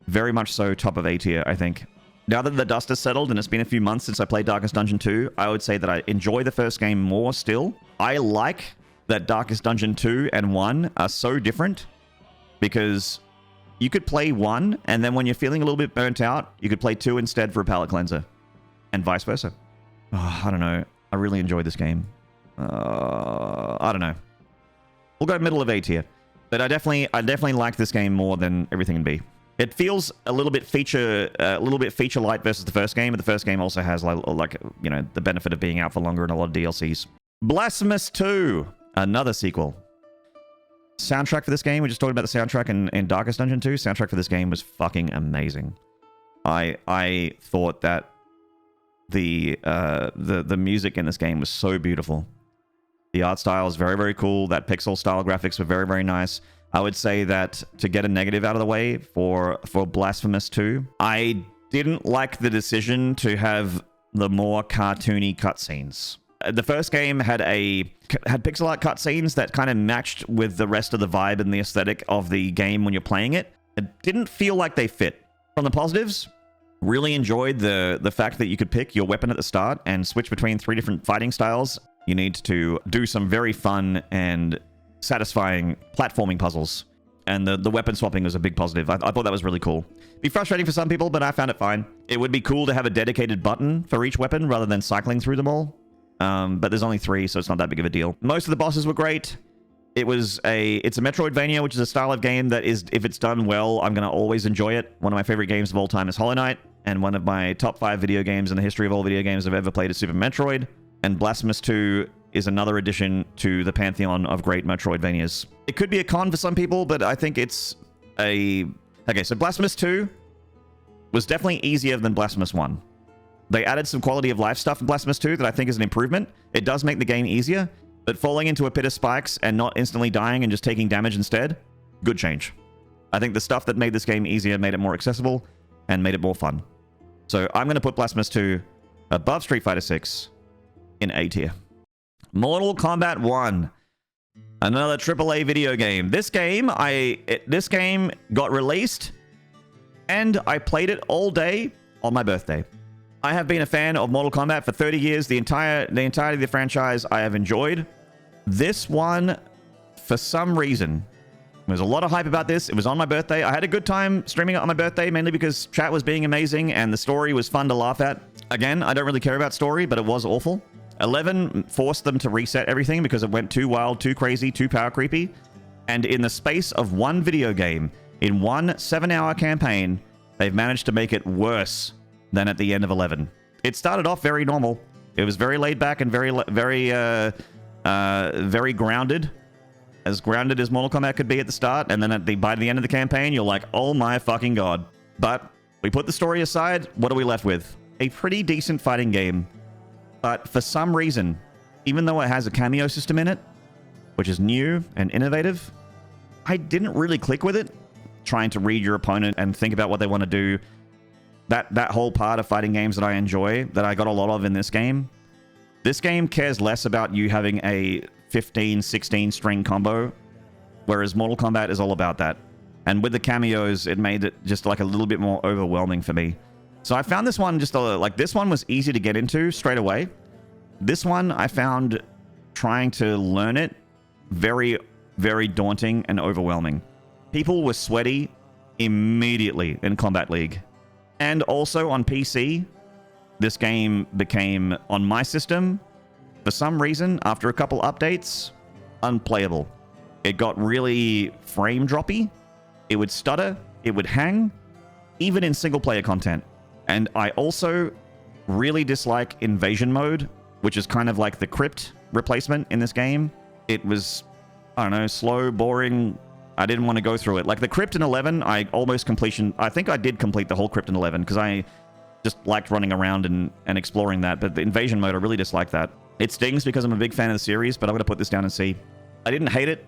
very much so top of A tier, I think. Now that the dust has settled and it's been a few months since I played Darkest Dungeon 2, I would say that I enjoy the first game more still. I like that Darkest Dungeon 2 and 1 are so different because you could play 1 and then when you're feeling a little bit burnt out, you could play 2 instead for a palate cleanser and vice versa. Oh, I don't know. I really enjoyed this game. I don't know. We'll go middle of A tier. But I definitely like this game more than everything in B. It feels a little bit feature light versus the first game, but the first game also has like you know, the benefit of being out for longer and a lot of DLCs. Blasphemous 2, another sequel. Soundtrack for this game, we just talked about the soundtrack in Darkest Dungeon 2. Soundtrack for this game was fucking amazing. I thought that the music in this game was so beautiful. The art style is very, very cool. That pixel style graphics were very, very nice. I would say that to get a negative out of the way for Blasphemous 2, I didn't like the decision to have the more cartoony cutscenes. The first game had pixel art cutscenes that kind of matched with the rest of the vibe and the aesthetic of the game when you're playing it. It didn't feel like they fit. From the positives, really enjoyed the fact that you could pick your weapon at the start and switch between 3 different fighting styles. You need to do some very fun and satisfying platforming puzzles. And the weapon swapping was a big positive. I thought that was really cool. Be frustrating for some people, but I found it fine. It would be cool to have a dedicated button for each weapon rather than cycling through them all. But there's only 3, so it's not that big of a deal. Most of the bosses were great. It's a Metroidvania, which is a style of game that is, if it's done well, I'm going to always enjoy it. One of my favorite games of all time is Hollow Knight, and one of my top 5 video games in the history of all video games I've ever played is Super Metroid. And Blasphemous 2 is another addition to the pantheon of great Metroidvanias. It could be a con for some people, but I think it's a... Okay, so Blasphemous 2 was definitely easier than Blasphemous 1. They added some quality of life stuff in Blasphemous 2 that I think is an improvement. It does make the game easier, but falling into a pit of spikes and not instantly dying and just taking damage instead, good change. I think the stuff that made this game easier made it more accessible and made it more fun. So I'm going to put Blasphemous 2 above Street Fighter 6 in A tier. Mortal Kombat 1. Another AAA video game. This game got released and I played it all day on my birthday. I have been a fan of Mortal Kombat for 30 years. The entirety of the franchise I have enjoyed. This one, for some reason, there's a lot of hype about this. It was on my birthday. I had a good time streaming it on my birthday, mainly because chat was being amazing and the story was fun to laugh at. Again, I don't really care about story, but it was awful. 11 forced them to reset everything because it went too wild, too crazy, too power creepy. And in the space of one video game, in one 7-hour campaign, they've managed to make it worse than at the end of 11. It started off very normal. It was very laid back and very grounded. As grounded as Mortal Kombat could be at the start. And then by the end of the campaign, you're like, oh my fucking god. But we put the story aside. What are we left with? A pretty decent fighting game. But for some reason, even though it has a cameo system in it, which is new and innovative, I didn't really click with it. Trying to read your opponent and think about what they want to do. That whole part of fighting games that I enjoy, that I got a lot of in this game. This game cares less about you having a 15, 16 string combo, whereas Mortal Kombat is all about that. And with the cameos, it made it just like a little bit more overwhelming for me. So I found this one this one was easy to get into straight away. This one I found trying to learn it very, very daunting and overwhelming. People were sweaty immediately in Combat League. And also on PC, this game became, on my system, for some reason, after a couple updates, unplayable. It got really frame droppy. It would stutter. It would hang, even in single player content. And I also really dislike invasion mode, which is kind of like the crypt replacement in this game. It was, I don't know, slow, boring. I didn't want to go through it. Like the crypt in 11, I think I did complete the whole crypt in 11 because I just liked running around and exploring that. But the invasion mode, I really disliked that. It stings because I'm a big fan of the series, but I'm going to put this down and see. I didn't hate it,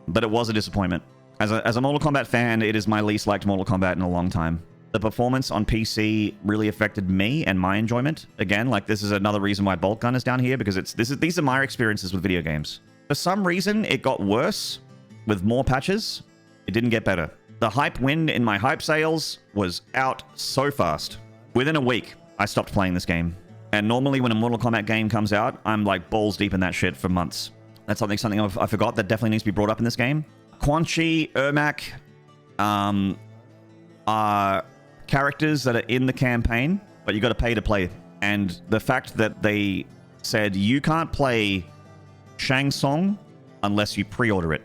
but it was a disappointment. As a Mortal Kombat fan, it is my least liked Mortal Kombat in a long time. The performance on PC really affected me and my enjoyment. Again, like this is another reason why Boltgun is down here, because these are my experiences with video games. For some reason, it got worse with more patches. It didn't get better. The hype wind in my hype sales was out so fast. Within a week, I stopped playing this game. And normally when a Mortal Kombat game comes out, I'm like balls deep in that shit for months. That's something I forgot that definitely needs to be brought up in this game. Quan Chi, Ermac, are characters that are in the campaign, but you got to pay to play. And the fact that they said you can't play Shang Tsung unless you pre-order it.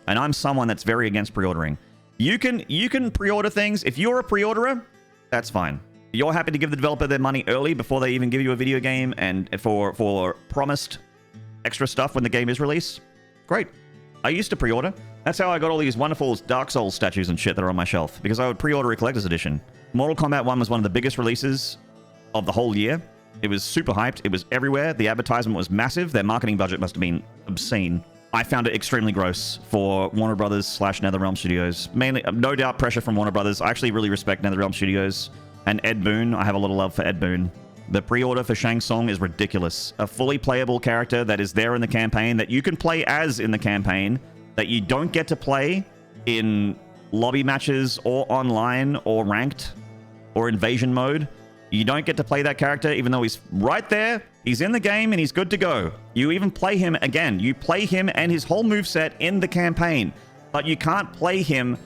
And I'm someone that's very against pre-ordering. You can pre-order things. If you're a pre-orderer, that's fine. You're happy to give the developer their money early before they even give you a video game and for promised extra stuff when the game is released. Great. I used to pre-order. That's how I got all these wonderful Dark Souls statues and shit that are on my shelf, because I would pre-order a collector's edition. Mortal Kombat 1 was one of the biggest releases of the whole year. It was super hyped. It was everywhere. The advertisement was massive. Their marketing budget must have been obscene. I found it extremely gross for Warner Brothers / NetherRealm Studios. Mainly, no doubt, pressure from Warner Brothers. I actually really respect NetherRealm Studios and Ed Boon. I have a lot of love for Ed Boon. The pre-order for Shang Tsung is ridiculous. A fully playable character that is there in the campaign, that you can play as in the campaign, that you don't get to play in lobby matches or online or ranked or invasion mode. You don't get to play that character even though he's right there. He's in the game and he's good to go. You even play him again. You play him and his whole moveset in the campaign, but you can't play him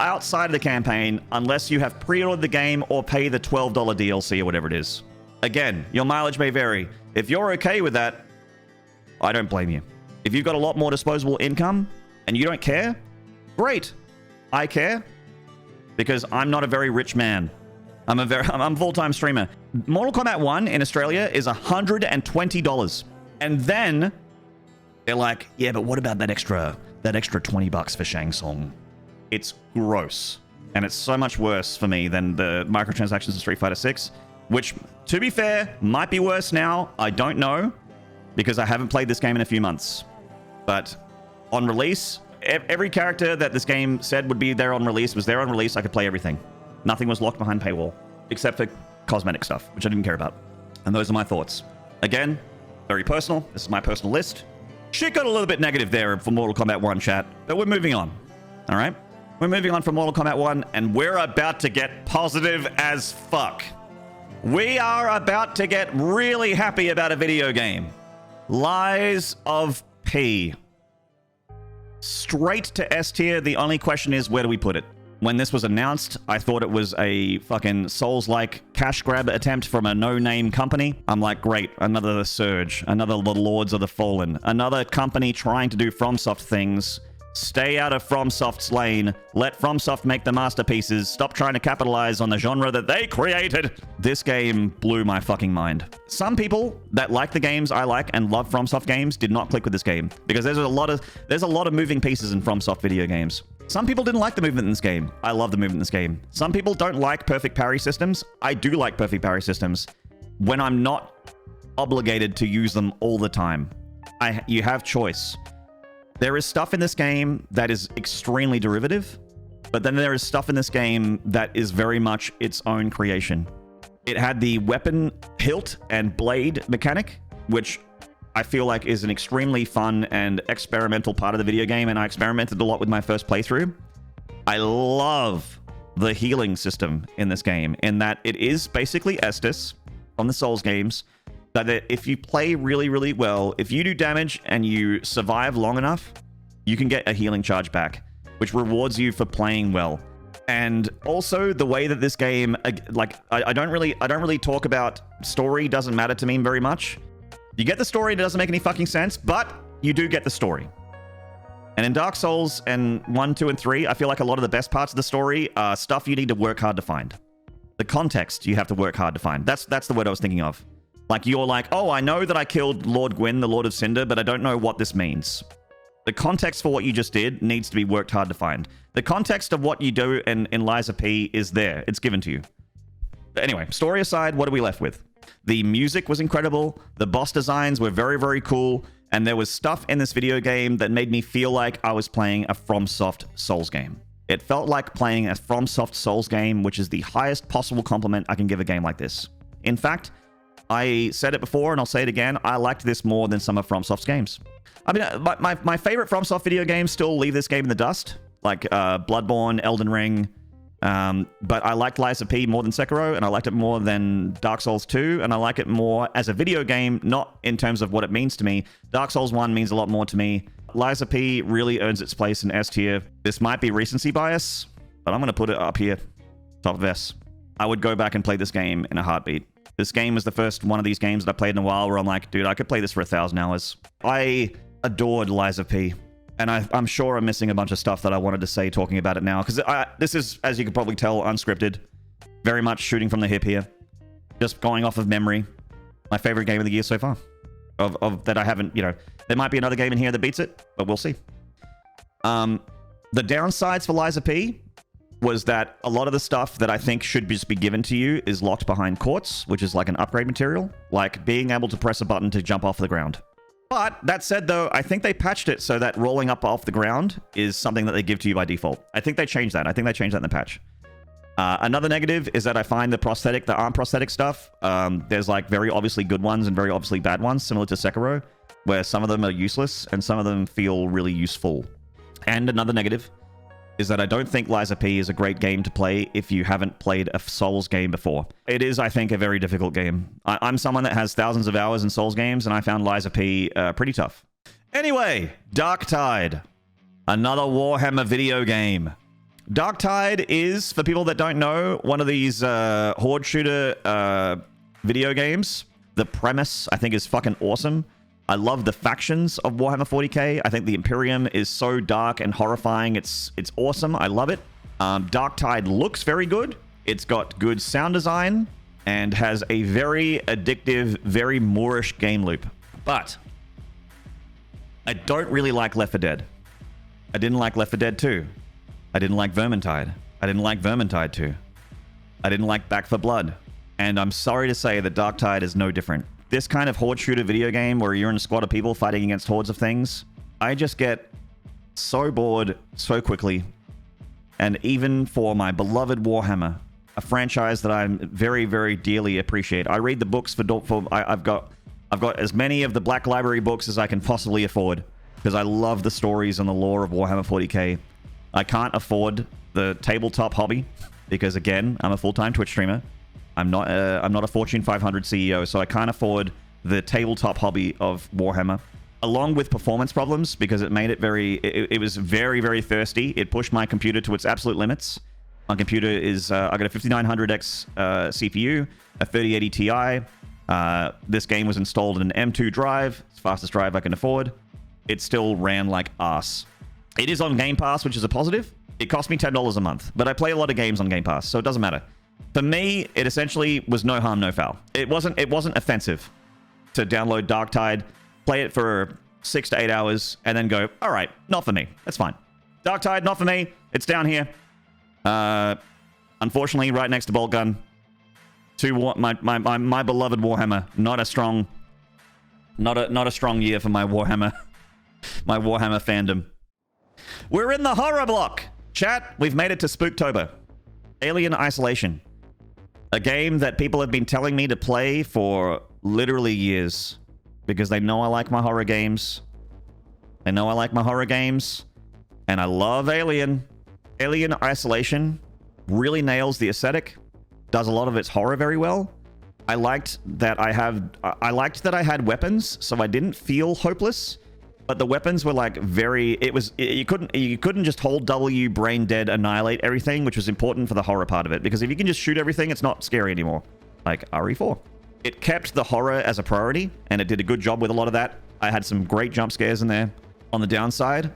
outside of the campaign unless you have pre-ordered the game or pay the $12 DLC or whatever it is. Again, your mileage may vary. If you're okay with that, I don't blame you. If you've got a lot more disposable income and you don't care, great. I care because I'm not a very rich man. I'm a full-time streamer. Mortal Kombat 1 in Australia is $120. And then they're like, yeah, but what about that extra $20 for Shang Tsung? It's gross. And it's so much worse for me than the microtransactions in Street Fighter 6, which, to be fair, might be worse now. I don't know, because I haven't played this game in a few months. But on release, every character that this game said would be there on release was there on release. I could play everything. Nothing was locked behind paywall, except for cosmetic stuff, which I didn't care about. And those are my thoughts. Again, very personal. This is my personal list. Shit got a little bit negative there for Mortal Kombat 1 chat, but we're moving on. All right? We're moving on from Mortal Kombat 1, and we're about to get positive as fuck. We are about to get really happy about a video game. Lies of P. Straight to S tier. The only question is, where do we put it? When this was announced, I thought it was a fucking Souls-like cash grab attempt from a no-name company. I'm like, great, another Surge, another The Lords of the Fallen, another company trying to do FromSoft things. Stay out of FromSoft's lane. Let FromSoft make the masterpieces. Stop trying to capitalize on the genre that they created. This game blew my fucking mind. Some people that like the games I like and love FromSoft games did not click with this game, because there's a lot of moving pieces in FromSoft video games. Some people didn't like the movement in this game. I love the movement in this game. Some people don't like perfect parry systems. I do like perfect parry systems when I'm not obligated to use them all the time. You have choice. There is stuff in this game that is extremely derivative, but then there is stuff in this game that is very much its own creation. It had the weapon hilt and blade mechanic, which I feel like is an extremely fun and experimental part of the video game, and I experimented a lot with my first playthrough. I love the healing system in this game, in that it is basically Estus from the Souls games, that if you play really, really well, if you do damage and you survive long enough, you can get a healing charge back, which rewards you for playing well. And also the way that this game, like, I don't really talk about story. Doesn't matter to me very much. You get the story, it doesn't make any fucking sense, but you do get the story. And in Dark Souls and 1, 2, and 3, I feel like a lot of the best parts of the story are stuff you need to work hard to find. The context you have to work hard to find. That's the word I was thinking of. Like, you're like, oh, I know that I killed Lord Gwyn, the Lord of Cinder, but I don't know what this means. The context for what you just did needs to be worked hard to find. The context of what you do in Lies of P is there. It's given to you. But anyway, story aside, what are we left with? The music was incredible. The boss designs were very, very cool. And there was stuff in this video game that made me feel like I was playing a FromSoft Souls game. It felt like playing a FromSoft Souls game, which is the highest possible compliment I can give a game like this. In fact, I said it before and I'll say it again, I liked this more than some of FromSoft's games. I mean, my favorite FromSoft video games still leave this game in the dust, like Bloodborne, Elden Ring, But I liked Lies of P more than Sekiro, and I liked it more than Dark Souls 2, and I like it more as a video game, not in terms of what it means to me. Dark Souls 1 means a lot more to me. Lies of P really earns its place in S tier. This might be recency bias, but I'm going to put it up here, top of S. I would go back and play this game in a heartbeat. This game was the first one of these games that I played in a while where I'm like, dude, I could play this for 1,000 hours. I adored Lies of P. And I'm sure I'm missing a bunch of stuff that I wanted to say talking about it now. Because this is, as you can probably tell, unscripted. Very much shooting from the hip here. Just going off of memory. My favorite game of the year so far. Of that I haven't, you know... There might be another game in here that beats it, but we'll see. The downsides for Lies of P was that a lot of the stuff that I think should just be given to you is locked behind quartz, which is like an upgrade material. Like being able to press a button to jump off the ground. But that said, though, I think they patched it so that rolling up off the ground is something that they give to you by default. I think they changed that. I think they changed that in the patch. Another negative is that I find the arm prosthetic stuff, there's like very obviously good ones and very obviously bad ones, similar to Sekiro, where some of them are useless and some of them feel really useful. And another negative is that I don't think Lies of P is a great game to play if you haven't played a Souls game before. It is, I think, a very difficult game. I'm someone that has thousands of hours in Souls games, and I found Lies of P pretty tough. Anyway, Darktide. Another Warhammer video game. Darktide is, for people that don't know, one of these horde shooter video games. The premise, I think, is fucking awesome. I love the factions of Warhammer 40k. I think the Imperium is so dark and horrifying. It's awesome. I love it. Darktide looks very good. It's got good sound design and has a very addictive, very Moorish game loop. But I don't really like Left 4 Dead. I didn't like Left 4 Dead 2. I didn't like Vermintide. I didn't like Vermintide 2. I didn't like Back 4 Blood. And I'm sorry to say that Darktide is no different. This kind of horde shooter video game where you're in a squad of people fighting against hordes of things, I just get so bored so quickly. And even for my beloved Warhammer, a franchise that I very, very dearly appreciate. I read the books I've got as many of the Black Library books as I can possibly afford because I love the stories and the lore of Warhammer 40k. I can't afford the tabletop hobby because, again, I'm a full-time Twitch streamer. I'm not a Fortune 500 CEO, so I can't afford the tabletop hobby of Warhammer. Along with performance problems, because it made it it was very, very thirsty. It pushed my computer to its absolute limits. My computer is, I got a 5900X CPU, a 3080 Ti. This game was installed in an M2 drive, it's the fastest drive I can afford. It still ran like ass. It is on Game Pass, which is a positive. It cost me $10 a month, but I play a lot of games on Game Pass, so it doesn't matter. For me, it essentially was no harm, no foul. It wasn't offensive to download Darktide, play it for 6 to 8 hours, and then go, all right, not for me. That's fine. Darktide, not for me. It's down here. Unfortunately, right next to Boltgun. My beloved Warhammer. Not a strong year for my Warhammer. My Warhammer fandom. We're in the horror block. Chat, we've made it to Spooktober. Alien Isolation. A game that people have been telling me to play for literally years. Because they know I like my horror games. They know I like my horror games. And I love Alien. Alien Isolation really nails the aesthetic. Does a lot of its horror very well. I liked that I had weapons, so I didn't feel hopeless. But the weapons were like you couldn't just hold W, brain dead, annihilate everything, which was important for the horror part of it. Because if you can just shoot everything, it's not scary anymore. Like RE4. It kept the horror as a priority, and it did a good job with a lot of that. I had some great jump scares in there. On the downside,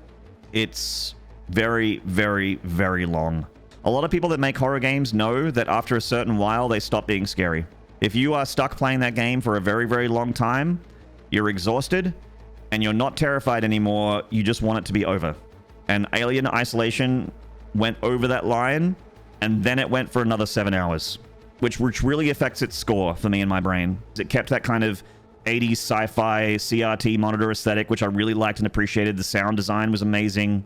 it's very, very, very long. A lot of people that make horror games know that after a certain while, they stop being scary. If you are stuck playing that game for a very, very long time, you're exhausted, and you're not terrified anymore, you just want it to be over. And Alien Isolation went over that line, and then it went for another 7 hours, which really affects its score for me in my brain. It kept that kind of 80s sci-fi CRT monitor aesthetic, which I really liked and appreciated. The sound design was amazing.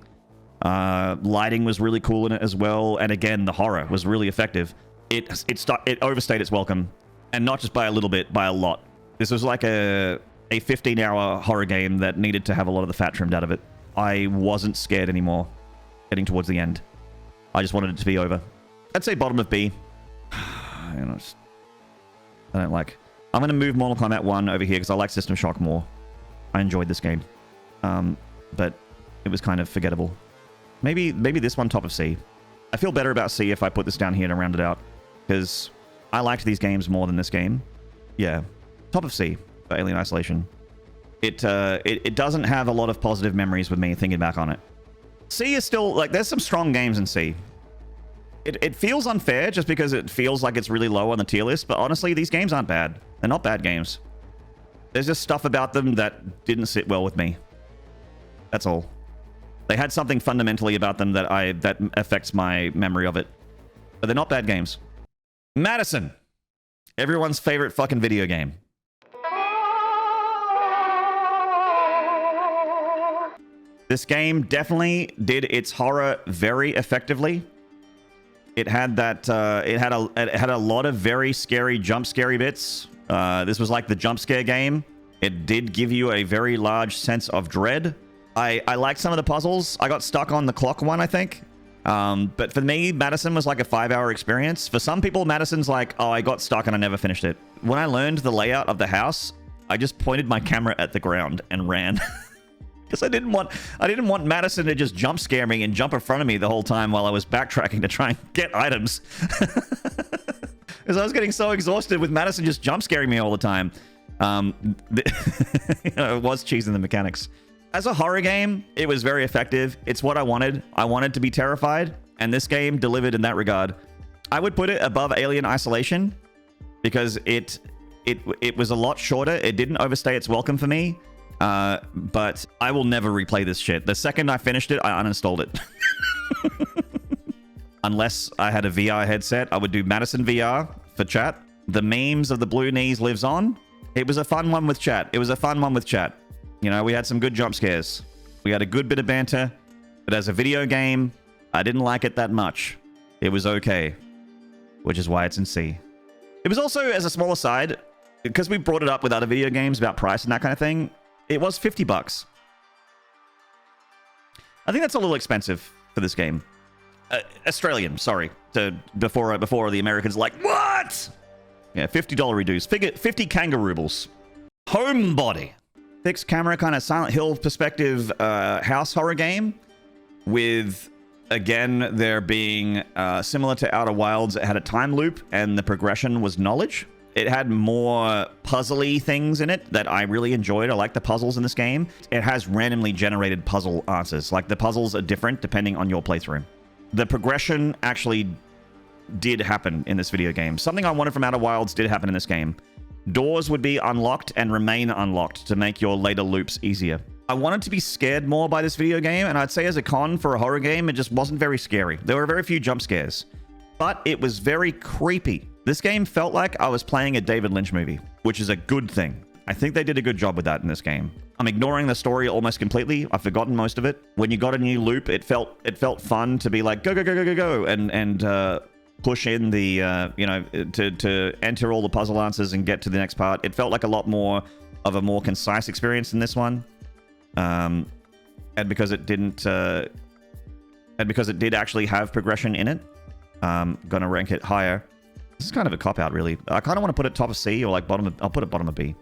Lighting was really cool in it as well. And again, the horror was really effective. It overstayed its welcome, and not just by a little bit, by a lot. This was like a 15-hour horror game that needed to have a lot of the fat trimmed out of it. I wasn't scared anymore getting towards the end. I just wanted it to be over. I'd say bottom of B. You know, I don't like... I'm going to move Mortal Kombat 1 over here because I like System Shock more. I enjoyed this game. But it was kind of forgettable. Maybe this one top of C. I feel better about C if I put this down here to round it out. Because I liked these games more than this game. Yeah. Top of C for Alien Isolation. It doesn't have a lot of positive memories with me thinking back on it. C is still... like, there's some strong games in C. It feels unfair just because it feels like it's really low on the tier list, but honestly, these games aren't bad. They're not bad games. There's just stuff about them that didn't sit well with me. That's all. They had something fundamentally about them that affects my memory of it. But they're not bad games. MADiSON. Everyone's favorite fucking video game. This game definitely did its horror very effectively. It had that. It had a lot of very scary jump scary bits. This was like the jump scare game. It did give you a very large sense of dread. I liked some of the puzzles. I got stuck on the clock one, I think. But for me, MADiSON was like a 5-hour experience. For some people, MADiSON's like, oh, I got stuck and I never finished it. When I learned the layout of the house, I just pointed my camera at the ground and ran. Because I didn't want MADiSON to just jump scare me and jump in front of me the whole time while I was backtracking to try and get items. Because I was getting so exhausted with MADiSON just jump scaring me all the time. You know, it was cheesing the mechanics. As a horror game, it was very effective. It's what I wanted. I wanted to be terrified, and this game delivered in that regard. I would put it above Alien Isolation because it was a lot shorter. It didn't overstay its welcome for me. But I will never replay this shit. The second I finished it, I uninstalled it. Unless I had a VR headset, I would do MADiSON VR for chat. The memes of the blue knees lives on. It was a fun one with chat. You know, we had some good jump scares. We had a good bit of banter. But as a video game, I didn't like it that much. It was okay. Which is why it's in C. It was also, as a small aside, because we brought it up with other video games about price and that kind of thing, it was $50. I think that's a little expensive for this game. Australian, sorry. Before the Americans like, what? Yeah, $50 reduce. 50 kangaroobles. Homebody. Fixed camera, kind of Silent Hill perspective house horror game. With, again, there being similar to Outer Wilds, it had a time loop and the progression was knowledge. It had more puzzly things in it that I really enjoyed. I like the puzzles in this game. It has randomly generated puzzle answers. Like, the puzzles are different depending on your playthrough. The progression actually did happen in this video game. Something I wanted from Outer Wilds did happen in this game. Doors would be unlocked and remain unlocked to make your later loops easier. I wanted to be scared more by this video game, and I'd say as a con for a horror game, it just wasn't very scary. There were very few jump scares. But it was very creepy. This game felt like I was playing a David Lynch movie, which is a good thing. I think they did a good job with that in this game. I'm ignoring the story almost completely. I've forgotten most of it. When you got a new loop, it felt fun to be like, go, go, go, go, go, go, and push in the, you know, to enter all the puzzle answers and get to the next part. It felt like a lot more of a more concise experience than this one. And because it didn't, and because it did actually have progression in it, gonna rank it higher. This is kind of a cop-out, really. I kind of want to put it top of C or like bottom of... I'll put it bottom of B.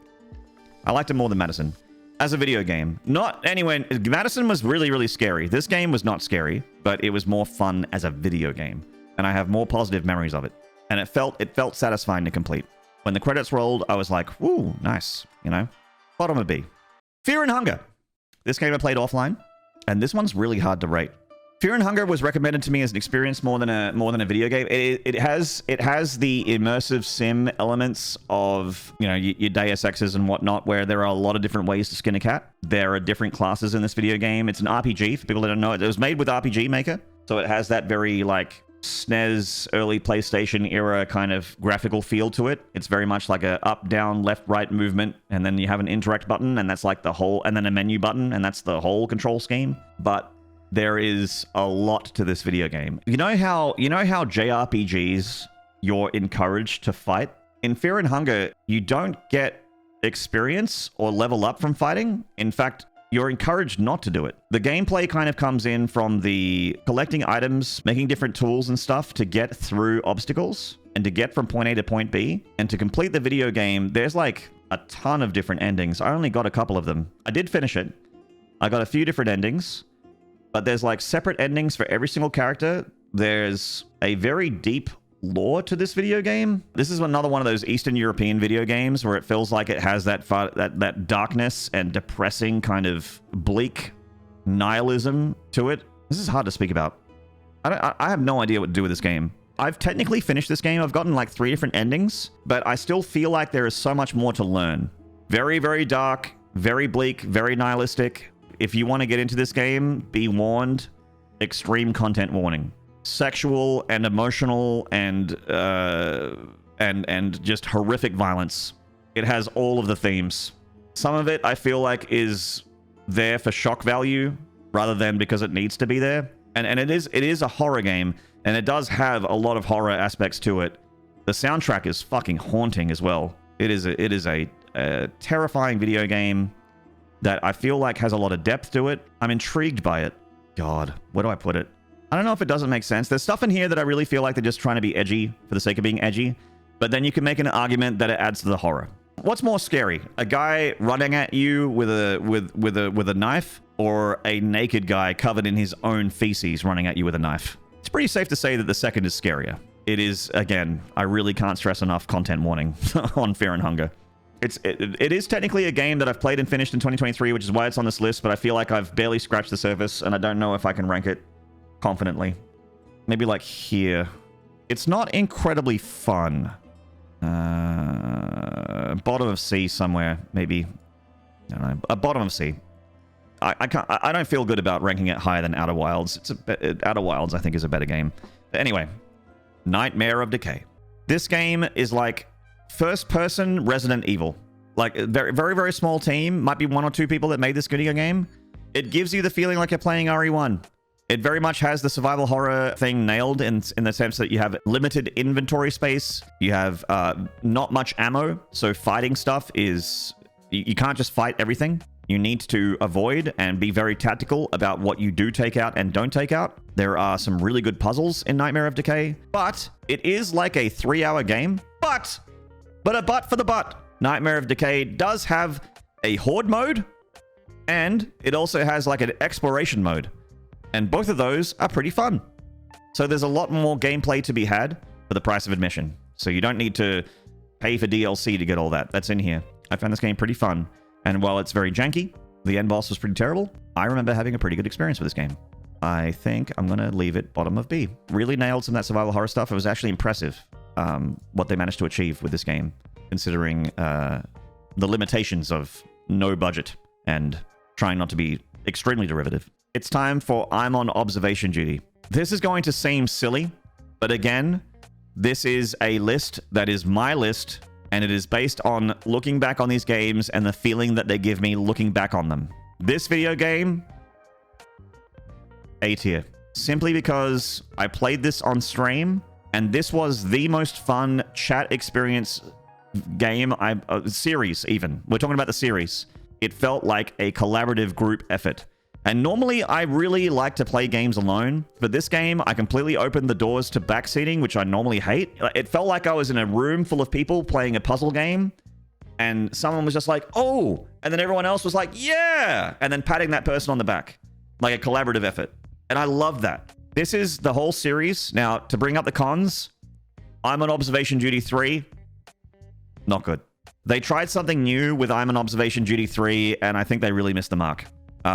I liked it more than MADiSON. As a video game. Not anyway... MADiSON was really, really scary. This game was not scary, but it was more fun as a video game. And I have more positive memories of it. And it felt satisfying to complete. When the credits rolled, I was like, ooh, nice. You know? Bottom of B. Fear and Hunger. This game I played offline. And this one's really hard to rate. Fear and Hunger was recommended to me as an experience more than a video game. It has the immersive sim elements of, you know, your Deus Exes and whatnot, where there are a lot of different ways to skin a cat. There are different classes in this video game. It's an RPG for people that don't know it. It was made with RPG Maker, so it has that very like SNES, early PlayStation era kind of graphical feel to it. It's very much like a up, down, left, right movement, and then you have an interact button, and that's like the whole, and then a menu button, and that's the whole control scheme. But there is a lot to this video game. You know how JRPGs you're encouraged to fight? In Fear and Hunger, you don't get experience or level up from fighting. In fact, you're encouraged not to do it. The gameplay kind of comes in from the collecting items, making different tools and stuff to get through obstacles and to get from point A to point B. And to complete the video game, there's like a ton of different endings. I only got a couple of them. I did finish it. I got a few different endings, but there's like separate endings for every single character. There's a very deep lore to this video game. This is another one of those Eastern European video games where it feels like it has that darkness and depressing kind of bleak nihilism to it. This is hard to speak about. I have no idea what to do with this game. I've technically finished this game. I've gotten like 3 different endings, but I still feel like there is so much more to learn. Very, very dark, very bleak, very nihilistic. If you want to get into this game, be warned. Extreme content warning. Sexual and emotional and just horrific violence. It has all of the themes. Some of it I feel like is there for shock value rather than because it needs to be there. And it is a horror game, and it does have a lot of horror aspects to it. The soundtrack is fucking haunting as well. It is a terrifying video game that I feel like has a lot of depth to it. I'm intrigued by it. God, where do I put it? I don't know if it doesn't make sense. There's stuff in here that I really feel like they're just trying to be edgy for the sake of being edgy, but then you can make an argument that it adds to the horror. What's more scary? A guy running at you with a knife, or a naked guy covered in his own feces running at you with a knife? It's pretty safe to say that the second is scarier. It is, again, I really can't stress enough content warning on Fear and Hunger. It is technically a game that I've played and finished in 2023, which is why it's on this list, but I feel like I've barely scratched the surface, and I don't know if I can rank it confidently. Maybe like here. It's not incredibly fun. Bottom of C somewhere, maybe. I don't know. Bottom of C. I don't feel good about ranking it higher than Outer Wilds. Outer Wilds, I think, is a better game. But anyway, Nightmare of Decay. This game is like first-person Resident Evil. Like, a very, very, very small team. Might be 1 or 2 people that made this video game. It gives you the feeling like you're playing RE1. It very much has the survival horror thing nailed in the sense that you have limited inventory space. You have not much ammo, so fighting stuff is... You can't just fight everything. You need to avoid and be very tactical about what you do take out and don't take out. There are some really good puzzles in Nightmare of Decay, but it is like a 3-hour game. But a but for the but. Nightmare of Decay does have a horde mode, and it also has like an exploration mode. And both of those are pretty fun. So there's a lot more gameplay to be had for the price of admission. So you don't need to pay for DLC to get all that. That's in here. I found this game pretty fun. And while it's very janky, the end boss was pretty terrible, I remember having a pretty good experience with this game. I think I'm going to leave it bottom of B. Really nailed some of that survival horror stuff. It was actually impressive what they managed to achieve with this game, considering the limitations of no budget and trying not to be extremely derivative. It's time for I'm on observation duty. This is going to seem silly, but again, this is a list that is my list, and it is based on looking back on these games and the feeling that they give me looking back on them. This video game, A tier. Simply because I played this on stream, and this was the most fun chat experience game, series even. We're talking about the series. It felt like a collaborative group effort. And normally, I really like to play games alone, but this game, I completely opened the doors to backseating, which I normally hate. It felt like I was in a room full of people playing a puzzle game, and someone was just like, oh, and then everyone else was like, yeah, and then patting that person on the back, like a collaborative effort. And I love that. This is the whole series. Now, to bring up the cons, I'm on Observation Duty 3. Not good. They tried something new with I'm on Observation Duty 3, and I think they really missed the mark.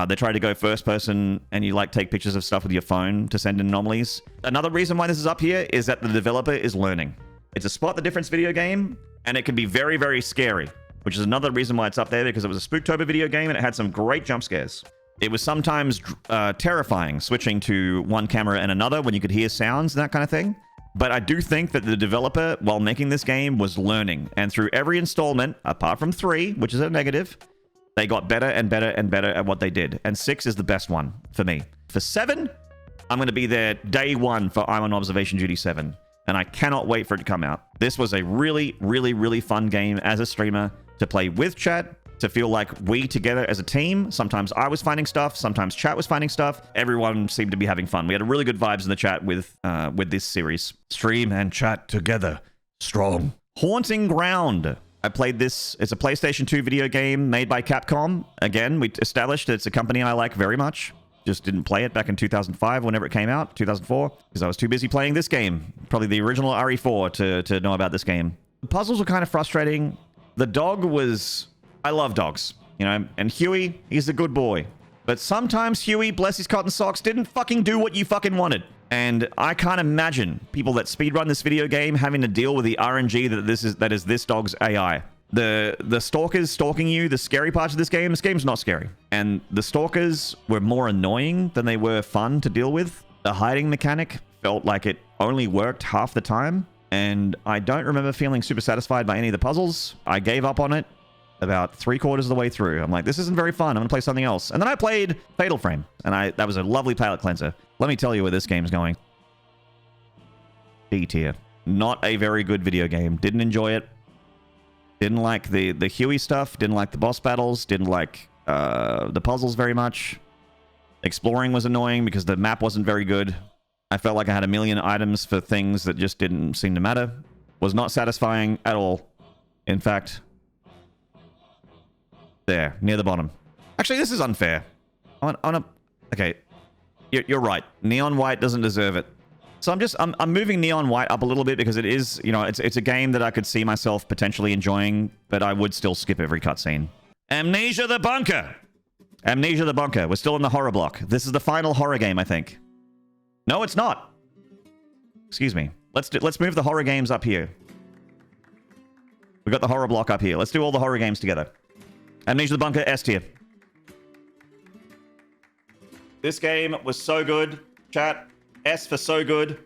They tried to go first person, and you like take pictures of stuff with your phone to send in anomalies. Another reason why this is up here is that the developer is learning. It's a spot the difference video game, and it can be very, very scary, which is another reason why it's up there, because it was a Spooktober video game, and it had some great jump scares. It was sometimes terrifying, switching to one camera and another when you could hear sounds and that kind of thing. But I do think that the developer, while making this game, was learning. And through every installment, apart from 3, which is a negative, they got better and better and better at what they did. And 6 is the best one for me. For 7, I'm going to be there day 1 for I'm on Observation Duty 7. And I cannot wait for it to come out. This was a really, really, really fun game as a streamer to play with chat to feel like we together as a team. Sometimes I was finding stuff, sometimes chat was finding stuff. Everyone seemed to be having fun. We had a really good vibes in the chat with this series. Stream and chat together. Strong. Haunting Ground. I played this. It's a PlayStation 2 video game made by Capcom. Again, we established it's a company I like very much. Just didn't play it back in 2005, whenever it came out, 2004, because I was too busy playing this game. Probably the original RE4 to know about this game. The puzzles were kind of frustrating. The dog was... I love dogs, you know, and Huey, he's a good boy. But sometimes Huey, bless his cotton socks, didn't fucking do what you fucking wanted. And I can't imagine people that speedrun this video game having to deal with the RNG that is this dog's AI. The stalkers stalking you, the scary parts of this game's not scary. And the stalkers were more annoying than they were fun to deal with. The hiding mechanic felt like it only worked half the time. And I don't remember feeling super satisfied by any of the puzzles. I gave up on it about 3/4 of the way through. I'm like, this isn't very fun. I'm gonna play something else. And then I played Fatal Frame, and that was a lovely palate cleanser. Let me tell you where this game's going. D tier. Not a very good video game. Didn't enjoy it. Didn't like the Huey stuff. Didn't like the boss battles. Didn't like the puzzles very much. Exploring was annoying because the map wasn't very good. I felt like I had a million items for things that just didn't seem to matter. Was not satisfying at all. In fact... There, near the bottom. Actually, this is unfair. Okay, you're right. Neon White doesn't deserve it. So I'm moving Neon White up a little bit because it is, you know, it's a game that I could see myself potentially enjoying, but I would still skip every cutscene. Amnesia the Bunker. Amnesia the Bunker. We're still in the horror block. This is the final horror game, I think. No, it's not. Excuse me. Let's move the horror games up here. We got the horror block up here. Let's do all the horror games together. Amnesia the Bunker, S tier. This game was so good. Chat, S for so good.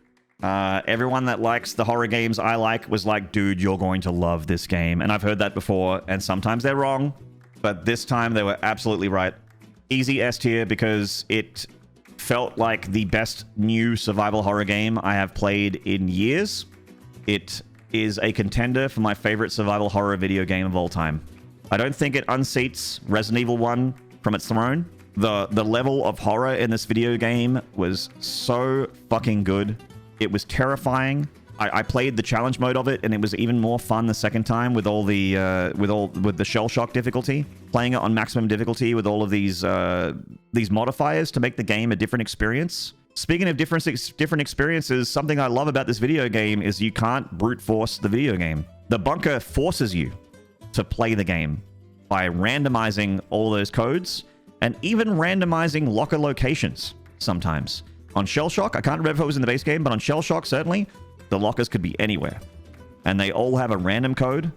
Everyone that likes the horror games I like was like, dude, you're going to love this game. And I've heard that before, and sometimes they're wrong. But this time they were absolutely right. Easy S tier because it felt like the best new survival horror game I have played in years. It is a contender for my favorite survival horror video game of all time. I don't think it unseats Resident Evil 1 from its throne. The level of horror in this video game was so fucking good. It was terrifying. I played the challenge mode of it, and it was even more fun the second time with all the with the shell shock difficulty. Playing it on maximum difficulty with all of these modifiers to make the game a different experience. Speaking of different experiences, something I love about this video game is you can't brute force the video game. The bunker forces you to play the game by randomizing all those codes and even randomizing locker locations sometimes. On Shell Shock, I can't remember if it was in the base game, but on Shell Shock, certainly, the lockers could be anywhere. And they all have a random code.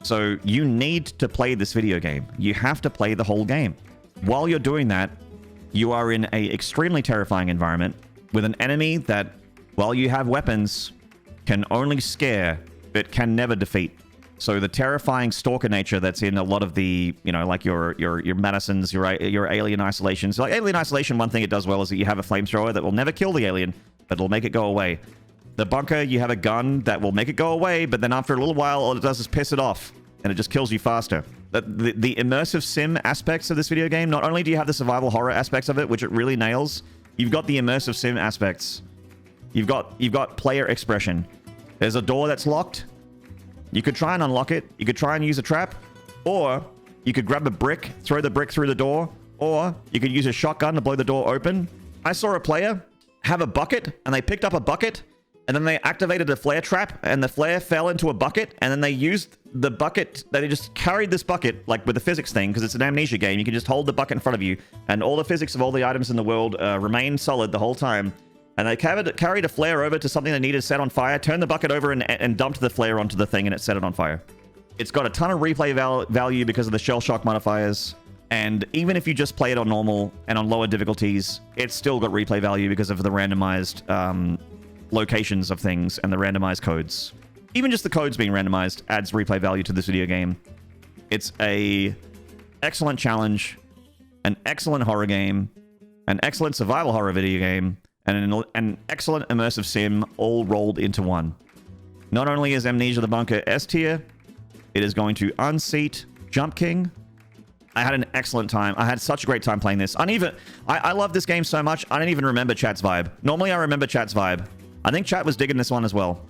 So you need to play this video game. You have to play the whole game. While you're doing that, you are in an extremely terrifying environment with an enemy that, while you have weapons, can only scare, but can never defeat. So the terrifying stalker nature that's in a lot of the, you know, like your MADiSONs, your Alien Isolations. Like Alien Isolation, one thing it does well is that you have a flamethrower that will never kill the alien, but it'll make it go away. The bunker, you have a gun that will make it go away, but then after a little while, all it does is piss it off, and it just kills you faster. The immersive sim aspects of this video game, not only do you have the survival horror aspects of it, which it really nails, you've got the immersive sim aspects. You've got player expression. There's a door that's locked. You could try and unlock it. You could try and use a trap. Or you could grab a brick, throw the brick through the door. Or you could use a shotgun to blow the door open. I saw a player have a bucket, and they picked up a bucket, and then they activated a flare trap, and the flare fell into a bucket, and then they used the bucket, they just carried this bucket, like with the physics thing, because it's an Amnesia game. You can just hold the bucket in front of you, and all the physics of all the items in the world remain solid the whole time. And they carried a flare over to something that needed set on fire, turned the bucket over and dumped the flare onto the thing, and it set it on fire. It's got a ton of replay value because of the shell shock modifiers. And even if you just play it on normal and on lower difficulties, it's still got replay value because of the randomized locations of things and the randomized codes. Even just the codes being randomized adds replay value to this video game. It's a excellent challenge, an excellent horror game, an excellent survival horror video game, and an excellent immersive sim all rolled into one. Not only is Amnesia the Bunker S tier, it is going to unseat Jump King, I had an excellent time. I had such a great time playing this. I love this game so much, I don't even remember chat's vibe. Normally, I remember chat's vibe. I think chat was digging this one as well.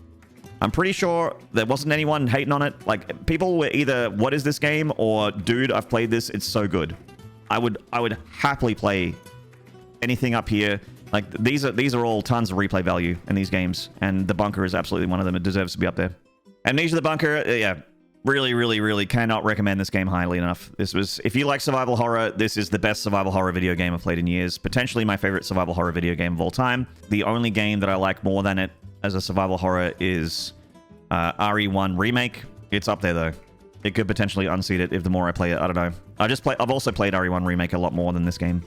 I'm pretty sure there wasn't anyone hating on it. Like, people were either, what is this game? Or, dude, I've played this, it's so good. I would happily play anything up here. Like, these are all tons of replay value in these games. And The Bunker is absolutely one of them. It deserves to be up there. Amnesia the Bunker, yeah. Really, really, really cannot recommend this game highly enough. If you like survival horror, this is the best survival horror video game I've played in years. Potentially my favorite survival horror video game of all time. The only game that I like more than it as a survival horror is RE1 Remake. It's up there though. It could potentially unseat it if the more I play it. I don't know. I've also played RE1 Remake a lot more than this game.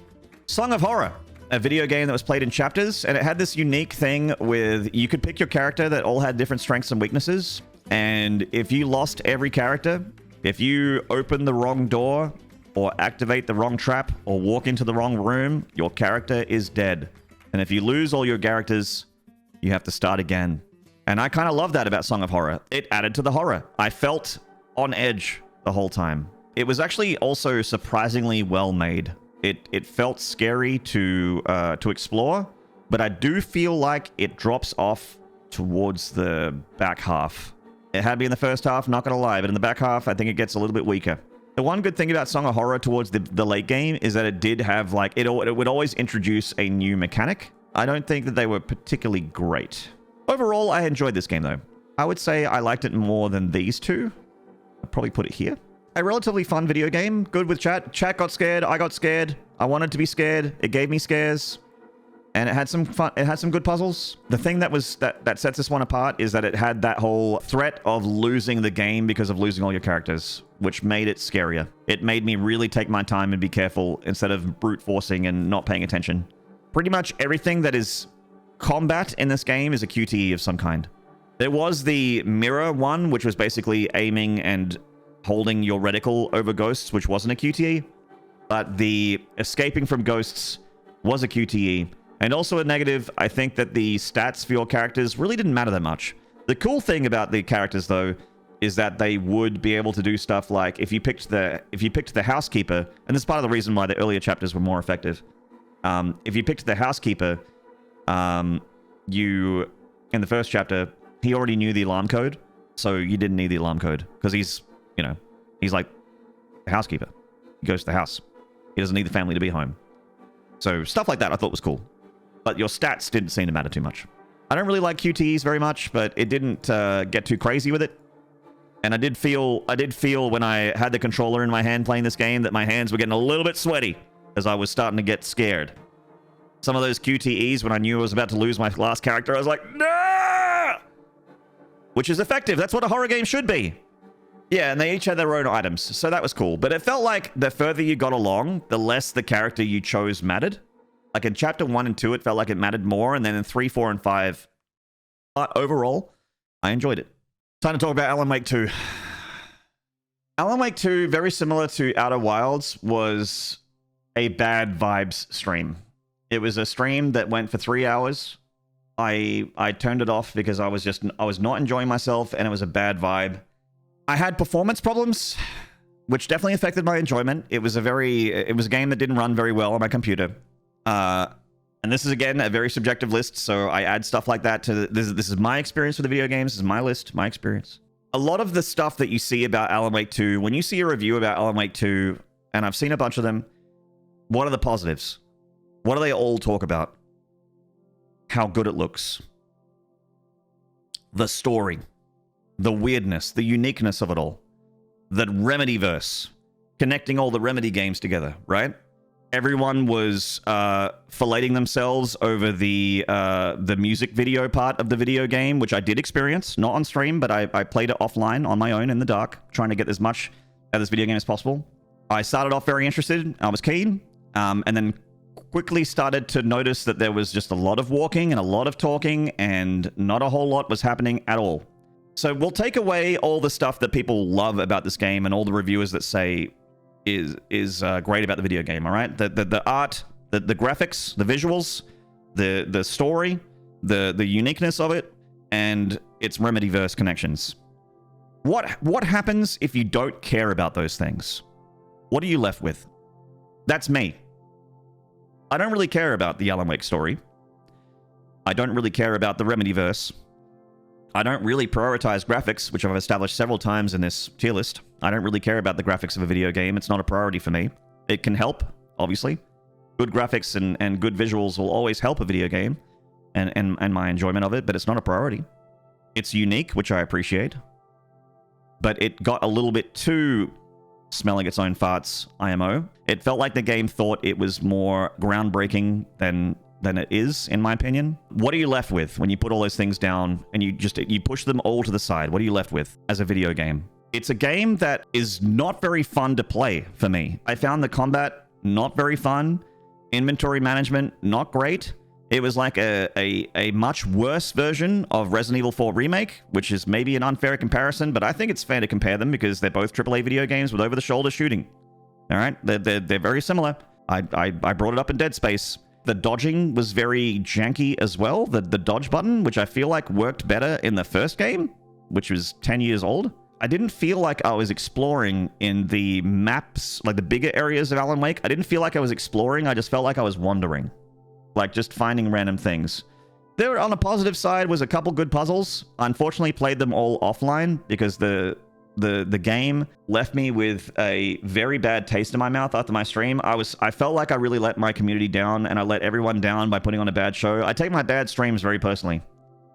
Song of Horror, a video game that was played in chapters, and it had this unique thing with you could pick your character that all had different strengths and weaknesses. And if you lost every character, if you open the wrong door, or activate the wrong trap, or walk into the wrong room, your character is dead. And if you lose all your characters, you have to start again. And I kind of love that about Song of Horror. It added to the horror. I felt on edge the whole time. It was actually also surprisingly well made. It felt scary to explore, but I do feel like it drops off towards the back half. It had me in the first half, not gonna lie, but in the back half, I think it gets a little bit weaker. The one good thing about Song of Horror towards the late game is that it did have, like, it would always introduce a new mechanic. I don't think that they were particularly great. Overall, I enjoyed this game, though. I would say I liked it more than these two. I'd probably put it here. A relatively fun video game, good with chat. Chat got scared, I got scared. I wanted to be scared, it gave me scares. And it had some fun, it had some good puzzles. The thing that sets this one apart is that it had that whole threat of losing the game because of losing all your characters, which made it scarier. It made me really take my time and be careful instead of brute forcing and not paying attention. Pretty much everything that is combat in this game is a QTE of some kind. There was the mirror one, which was basically aiming and holding your reticle over ghosts, which wasn't a QTE. But the escaping from ghosts was a QTE. And also a negative, I think that the stats for your characters really didn't matter that much. The cool thing about the characters, though, is that they would be able to do stuff like if you picked the housekeeper, and this is part of the reason why the earlier chapters were more effective. If you picked the housekeeper, in the first chapter, he already knew the alarm code, so you didn't need the alarm code because he's like the housekeeper. He goes to the house. He doesn't need the family to be home. So stuff like that I thought was cool. But your stats didn't seem to matter too much. I don't really like QTEs very much, but it didn't get too crazy with it. And I did feel when I had the controller in my hand playing this game that my hands were getting a little bit sweaty as I was starting to get scared. Some of those QTEs when I knew I was about to lose my last character, I was like, no! Which is effective. That's what a horror game should be. Yeah, and they each had their own items, so that was cool. But it felt like the further you got along, the less the character you chose mattered. Like in chapter 1 and 2, it felt like it mattered more, and then in 3, 4, and 5. But overall, I enjoyed it. Time to talk about Alan Wake 2. Alan Wake 2, very similar to Outer Wilds, was a bad vibes stream. It was a stream that went for 3 hours. I turned it off because I was not enjoying myself, and it was a bad vibe. I had performance problems, which definitely affected my enjoyment. It was a game that didn't run very well on my computer. And this is, again, a very subjective list, so I add stuff like that to... This is my experience with the video games. This is my list, my experience. A lot of the stuff that you see about Alan Wake 2, when you see a review about Alan Wake 2, and I've seen a bunch of them, what are the positives? What do they all talk about? How good it looks. The story. The weirdness, the uniqueness of it all. The Remedyverse. Connecting all the Remedy games together, right? Everyone was filleting themselves over the music video part of the video game, which I did experience, not on stream, but I played it offline on my own in the dark, trying to get as much out of this video game as possible. I started off very interested, I was keen, and then quickly started to notice that there was just a lot of walking and a lot of talking, and not a whole lot was happening at all. So we'll take away all the stuff that people love about this game and all the reviewers that say is great about the video game, all right? The art, the graphics, the visuals, the story, the uniqueness of it, and its Remedyverse connections. What happens if you don't care about those things? what are you left with? That's me. I don't really care about the Alan Wake story. I don't really care about the Remedyverse. I don't really prioritize graphics, which I've established several times in this tier list. I don't really care about the graphics of a video game. It's not a priority for me. It can help, obviously. Good graphics and good visuals will always help a video game and my enjoyment of it, but it's not a priority. It's unique, which I appreciate. But it got a little bit too smelling its own farts, IMO. It felt like the game thought it was more groundbreaking than it is, in my opinion. What are you left with when you put all those things down and you push them all to the side? What are you left with as a video game? It's a game that is not very fun to play for me. I found the combat not very fun. Inventory management, not great. It was like a much worse version of Resident Evil 4 Remake, which is maybe an unfair comparison, but I think it's fair to compare them because they're both AAA video games with over-the-shoulder shooting. All right? They're very similar. I brought it up in Dead Space. The dodging was very janky as well. The dodge button, which I feel like worked better in the first game, which was 10 years old. I didn't feel like I was exploring in the maps, like the bigger areas of Alan Wake. I didn't feel like I was exploring. I just felt like I was wandering, like just finding random things. There, on the positive side, was a couple good puzzles. I unfortunately played them all offline because the game left me with a very bad taste in my mouth after my stream. I felt like I really let my community down, and I let everyone down by putting on a bad show. I take my bad streams very personally.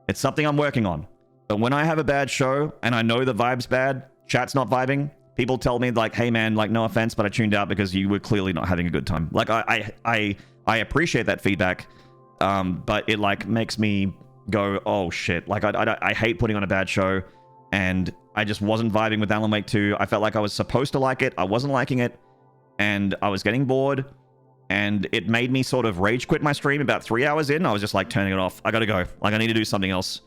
It's something I'm working on. But when I have a bad show and I know the vibe's bad, chat's not vibing, people tell me like, hey man, like no offense, but I tuned out because you were clearly not having a good time. Like I appreciate that feedback, but it like makes me go, oh shit. Like I hate putting on a bad show, and I just wasn't vibing with Alan Wake 2. I felt like I was supposed to like it. I wasn't liking it, and I was getting bored, and it made me sort of rage quit my stream about 3 hours in. I was just like turning it off. I gotta go. Like I need to do something else.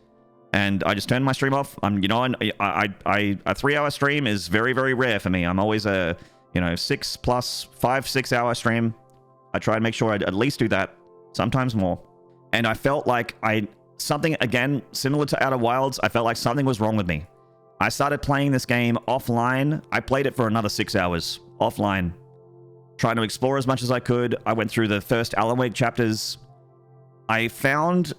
And I just turned my stream off. A 3-hour stream is very, very rare for me. I'm always a, 5-6 hour stream. I try and make sure I at least do that, sometimes more. And I felt like something, again, similar to Outer Wilds, I felt like something was wrong with me. I started playing this game offline. I played it for another 6 hours offline, trying to explore as much as I could. I went through the first Alan Wake chapters. I found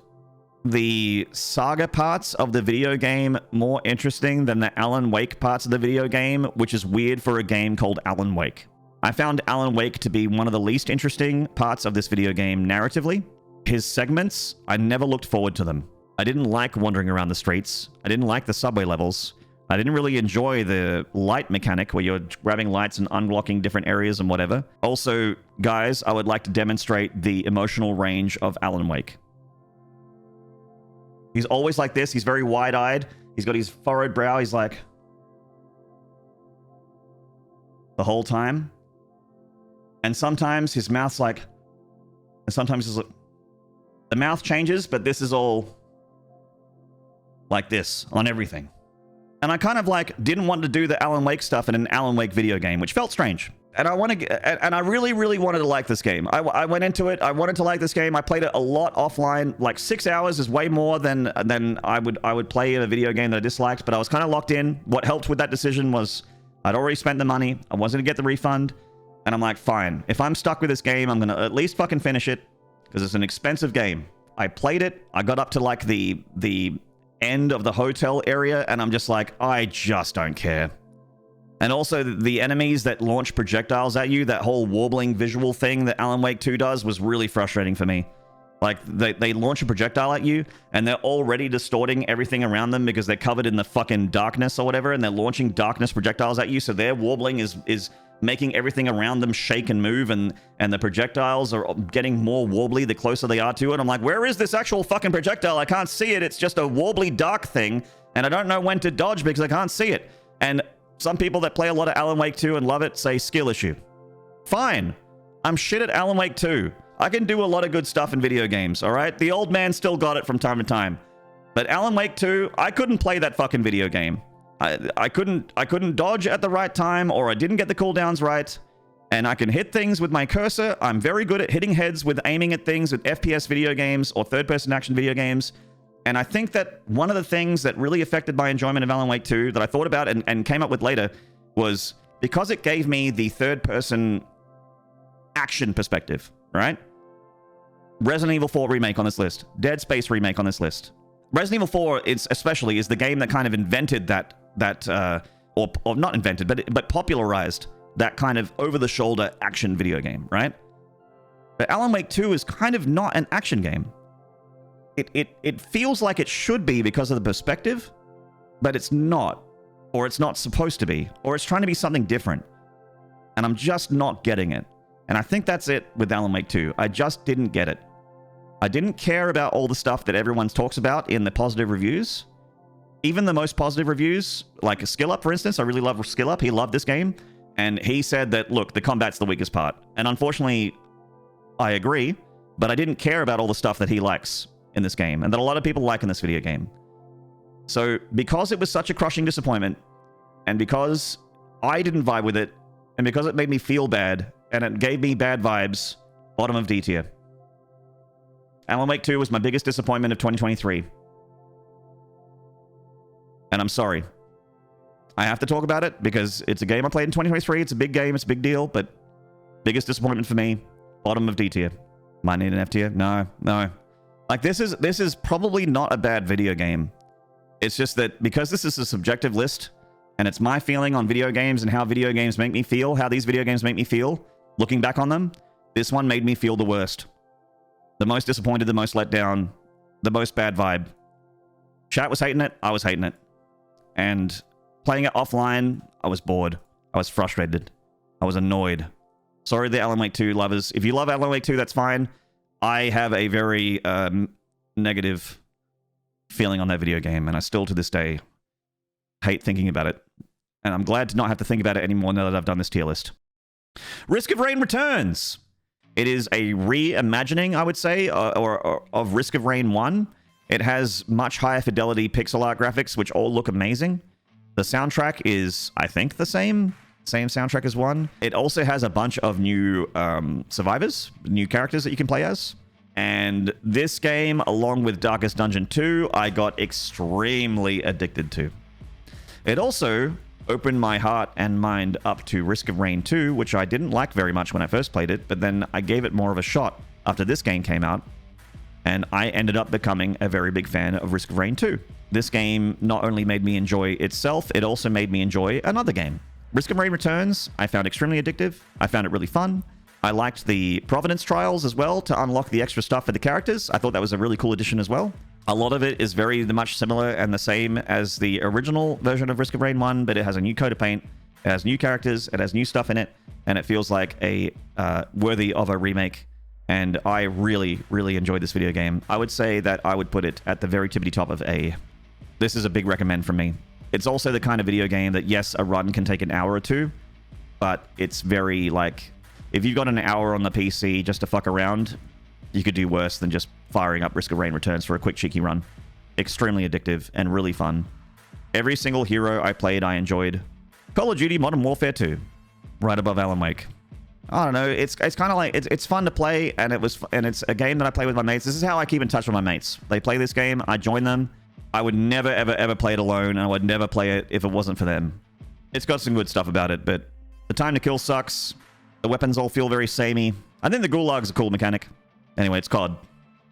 the saga parts of the video game more interesting than the Alan Wake parts of the video game, which is weird for a game called Alan Wake. I found Alan Wake to be one of the least interesting parts of this video game narratively. His segments, I never looked forward to them. I didn't like wandering around the streets. I didn't like the subway levels. I didn't really enjoy the light mechanic where you're grabbing lights and unlocking different areas and whatever. Also, guys, I would like to demonstrate the emotional range of Alan Wake. He's always like this. He's very wide-eyed. He's got his furrowed brow. He's like, the whole time. And sometimes his mouth's like, and sometimes it's like, the mouth changes, but this is all like this on everything. And I kind of like didn't want to do the Alan Wake stuff in an Alan Wake video game, which felt strange. And I really, really wanted to like this game. I went into it. I wanted to like this game. I played it a lot offline. Like 6 hours is way more than I would play in a video game that I disliked. But I was kind of locked in. What helped with that decision was I'd already spent the money. I wasn't gonna get the refund. And I'm like, fine. If I'm stuck with this game, I'm gonna at least fucking finish it because it's an expensive game. I played it. I got up to like the end of the hotel area, and I'm just like, I just don't care. And also, the enemies that launch projectiles at you, that whole warbling visual thing that Alan Wake 2 does, was really frustrating for me. Like, they launch a projectile at you, and they're already distorting everything around them because they're covered in the fucking darkness or whatever, and they're launching darkness projectiles at you, so their warbling is making everything around them shake and move, and the projectiles are getting more warbly the closer they are to it. I'm like, where is this actual fucking projectile? I can't see it. It's just a warbly dark thing, and I don't know when to dodge because I can't see it. And some people that play a lot of Alan Wake 2 and love it say skill issue. Fine. I'm shit at Alan Wake 2. I can do a lot of good stuff in video games, all right? The old man still got it from time to time. But Alan Wake 2, I couldn't play that fucking video game. I couldn't dodge at the right time, or I didn't get the cooldowns right. And I can hit things with my cursor. I'm very good at hitting heads with aiming at things with FPS video games or third-person action video games. And I think that one of the things that really affected my enjoyment of Alan Wake 2 that I thought about and came up with later was because it gave me the third-person action perspective, right? Resident Evil 4 Remake on this list. Dead Space Remake on this list. Resident Evil 4 is the game that kind of invented or not invented, but popularized that kind of over-the-shoulder action video game, right? But Alan Wake 2 is kind of not an action game. It feels like it should be because of the perspective, but it's not. Or it's not supposed to be. Or it's trying to be something different. And I'm just not getting it. And I think that's it with Alan Wake 2. I just didn't get it. I didn't care about all the stuff that everyone talks about in the positive reviews. Even the most positive reviews, like Skill Up, for instance. I really love Skill Up. He loved this game. And he said that, look, the combat's the weakest part. And unfortunately, I agree. But I didn't care about all the stuff that he likes in this game. And that a lot of people like in this video game. So, because it was such a crushing disappointment, and because I didn't vibe with it, and because it made me feel bad, and it gave me bad vibes, bottom of D tier. Alan Wake 2 was my biggest disappointment of 2023. And I'm sorry. I have to talk about it, because it's a game I played in 2023, it's a big game, it's a big deal, but biggest disappointment for me, bottom of D tier. Might need an F tier? No. Like, this is probably not a bad video game. It's just that because this is a subjective list, and it's my feeling on video games and how video games make me feel, how these video games make me feel, looking back on them, this one made me feel the worst. The most disappointed, the most let down, the most bad vibe. Chat was hating it, I was hating it. And playing it offline, I was bored. I was frustrated. I was annoyed. Sorry, the Alan Wake 2 lovers. If you love Alan Wake 2, that's fine. I have a very negative feeling on that video game, and I still to this day hate thinking about it. And I'm glad to not have to think about it anymore now that I've done this tier list. Risk of Rain returns. It is a reimagining, I would say, of Risk of Rain 1. It has much higher fidelity pixel art graphics, which all look amazing. The soundtrack is, I think, the same soundtrack as 1. It also has a bunch of new survivors, new characters that you can play as. And this game, along with Darkest Dungeon 2, I got extremely addicted to. It also opened my heart and mind up to Risk of Rain 2, which I didn't like very much when I first played it, but then I gave it more of a shot after this game came out, and I ended up becoming a very big fan of Risk of Rain 2. This game not only made me enjoy itself, it also made me enjoy another game. Risk of Rain Returns, I found extremely addictive. I found it really fun. I liked the Providence trials as well to unlock the extra stuff for the characters. I thought that was a really cool addition as well. A lot of it is very much similar and the same as the original version of Risk of Rain 1, but it has a new coat of paint, it has new characters, it has new stuff in it, and it feels like a worthy of a remake. And I really, really enjoyed this video game. I would say that I would put it at the very tippity top of A. This is a big recommend from me. It's also the kind of video game that, yes, a run can take an hour or two, but it's very, like, if you've got an hour on the PC just to fuck around, you could do worse than just firing up Risk of Rain Returns for a quick, cheeky run. Extremely addictive and really fun. Every single hero I played, I enjoyed. Call of Duty Modern Warfare 2, right above Alan Wake. I don't know, it's kind of like, it's fun to play, and it's a game that I play with my mates. This is how I keep in touch with my mates. They play this game, I join them. I would never, ever, ever play it alone, and I would never play it if it wasn't for them. It's got some good stuff about it, but the time to kill sucks. The weapons all feel very samey. I think the Gulag's a cool mechanic. Anyway, it's COD.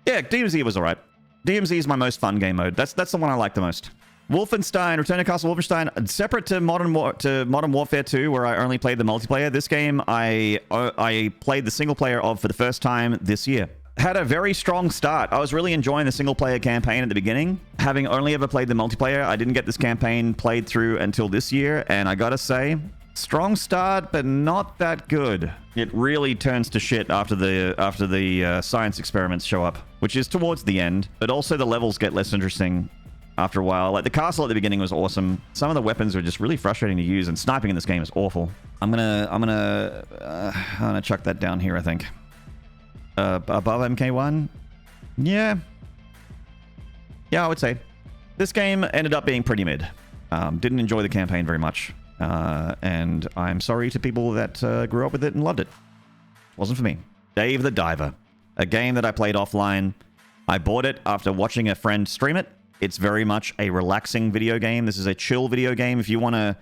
Yeah, DMZ was alright. DMZ is my most fun game mode. That's the one I like the most. Wolfenstein, Return to Castle Wolfenstein, separate to Modern Warfare 2, where I only played the multiplayer. This game I played the single player of for the first time this year. Had a very strong start. I was really enjoying the single player campaign at the beginning. Having only ever played the multiplayer, I didn't get this campaign played through until this year, and I gotta say, strong start, but not that good. It really turns to shit after the science experiments show up, which is towards the end, but also the levels get less interesting after a while. Like, the castle at the beginning was awesome. Some of the weapons are just really frustrating to use, and sniping in this game is awful. I'm gonna chuck that down here, I think. Above MK1? Yeah, I would say. This game ended up being pretty mid. Didn't enjoy the campaign very much. And I'm sorry to people that grew up with it and loved it. Wasn't for me. Dave the Diver. A game that I played offline. I bought it after watching a friend stream it. It's very much a relaxing video game. This is a chill video game. If you wanna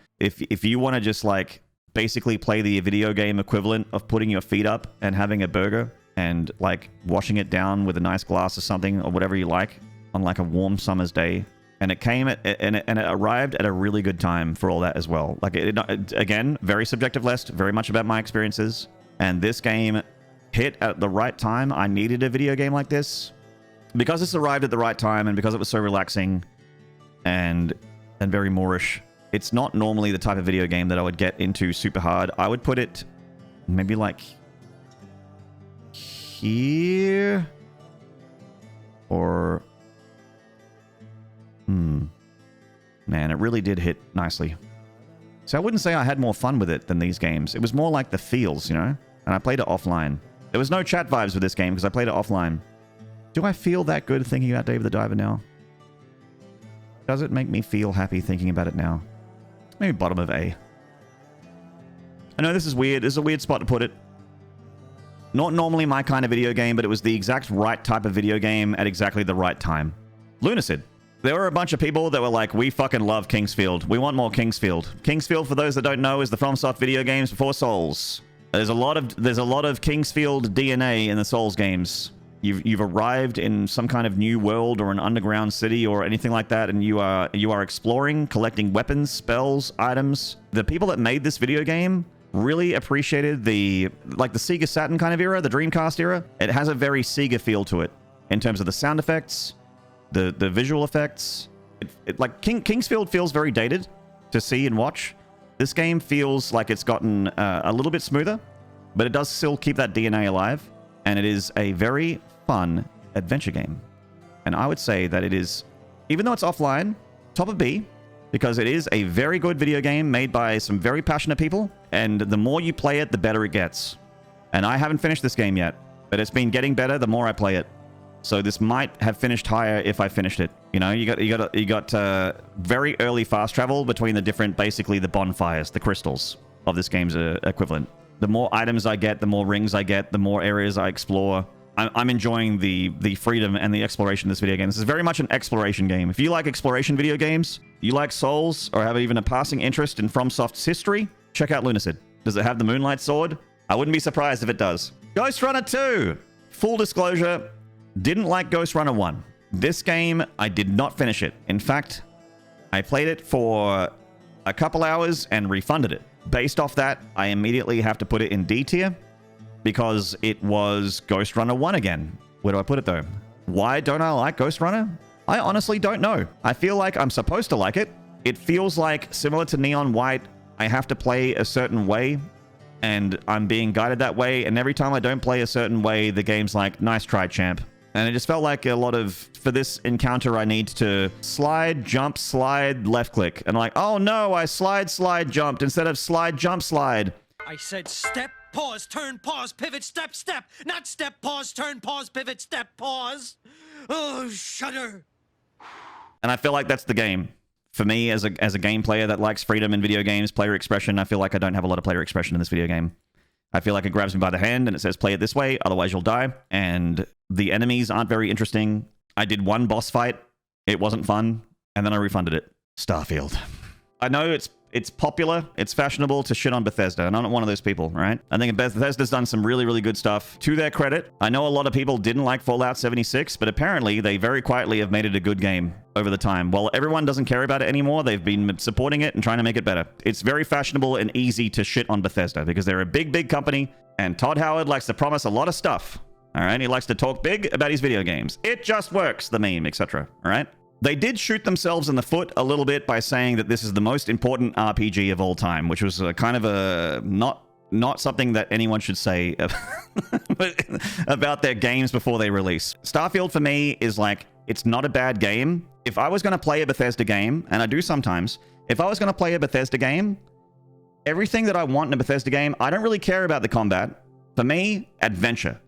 just like basically play the video game equivalent of putting your feet up and having a burger and like washing it down with a nice glass of something or whatever you like on like a warm summer's day. And it came at, and it arrived at a really good time for all that as well. Like again, very subjective list, very much about my experiences. And this game hit at the right time. I needed a video game like this because this arrived at the right time and because it was so relaxing and very Moorish. It's not normally the type of video game that I would get into super hard. I would put it maybe like here or man, it really did hit nicely. So I wouldn't say I had more fun with it than these games. It was more like the feels, you know? And I played it offline. There was no chat vibes with this game because I played it offline. Do I feel that good thinking about Dave the Diver now? Does it make me feel happy thinking about it now? Maybe bottom of A. I know this is weird. This is a weird spot to put it. Not normally my kind of video game, but it was the exact right type of video game at exactly the right time. Lunacid. There were a bunch of people that were like, we fucking love Kingsfield. We want more Kingsfield. Kingsfield, for those that don't know, is the FromSoft video games before Souls. There's a lot of Kingsfield DNA in the Souls games. You've arrived in some kind of new world or an underground city or anything like that, and you are exploring, collecting weapons, spells, items. The people that made this video game really appreciated the Sega Saturn kind of era, the Dreamcast era. It has a very Sega feel to it in terms of the sound effects, the visual effects. Like Kingsfield feels very dated to see and watch. This game feels like it's gotten a little bit smoother, but it does still keep that DNA alive, and it is a very fun adventure game. And I would say that it is, even though it's offline, top of B, because it is a very good video game made by some very passionate people, and the more you play it, the better it gets. And I haven't finished this game yet, but it's been getting better the more I play it. So this might have finished higher if I finished it. You know, you got very early fast travel between the different, basically the bonfires, the crystals of this game's equivalent. The more items I get, the more rings I get, the more areas I explore. I'm enjoying the freedom and the exploration of this video game. This is very much an exploration game. If you like exploration video games, you like Souls, or have even a passing interest in FromSoft's history, check out Lunacid. Does it have the Moonlight Sword? I wouldn't be surprised if it does. Ghostrunner 2! Full disclosure, didn't like Ghostrunner 1. This game, I did not finish it. In fact, I played it for a couple hours and refunded it. Based off that, I immediately have to put it in D tier because it was Ghostrunner 1 again. Where do I put it though? Why don't I like Ghostrunner? I honestly don't know. I feel like I'm supposed to like it. It feels like, similar to Neon White, I have to play a certain way and I'm being guided that way, and every time I don't play a certain way, the game's like, nice try, champ. And it just felt like a lot of, for this encounter, I need to slide, jump, slide, left click. And I'm like, oh no, I slide, jumped instead of slide, jump, slide. I said step, pause, turn, pause, pivot, step, step. Not step, pause, turn, pause, pivot, step, pause. Oh, shudder. And I feel like that's the game. For me, as a game player that likes freedom in video games, player expression, I feel like I don't have a lot of player expression in this video game. I feel like it grabs me by the hand and it says, play it this way, otherwise you'll die. And the enemies aren't very interesting. I did one boss fight. It wasn't fun. And then I refunded it. Starfield. I know it's popular, it's fashionable to shit on Bethesda, and I'm not one of those people, right? I think Bethesda's done some really, really good stuff. To their credit, I know a lot of people didn't like Fallout 76, but apparently they very quietly have made it a good game over the time. While everyone doesn't care about it anymore, they've been supporting it and trying to make it better. It's very fashionable and easy to shit on Bethesda because they're a big, big company, and Todd Howard likes to promise a lot of stuff. All right, he likes to talk big about his video games. It just works, the meme, etc. All right? They did shoot themselves in the foot a little bit by saying that this is the most important RPG of all time, which was kind of a not something that anyone should say about their games before they release. Starfield for me is like, it's not a bad game. If I was going to play a Bethesda game, and I do sometimes, if I was going to play a Bethesda game, everything that I want in a Bethesda game, I don't really care about the combat. For me, adventure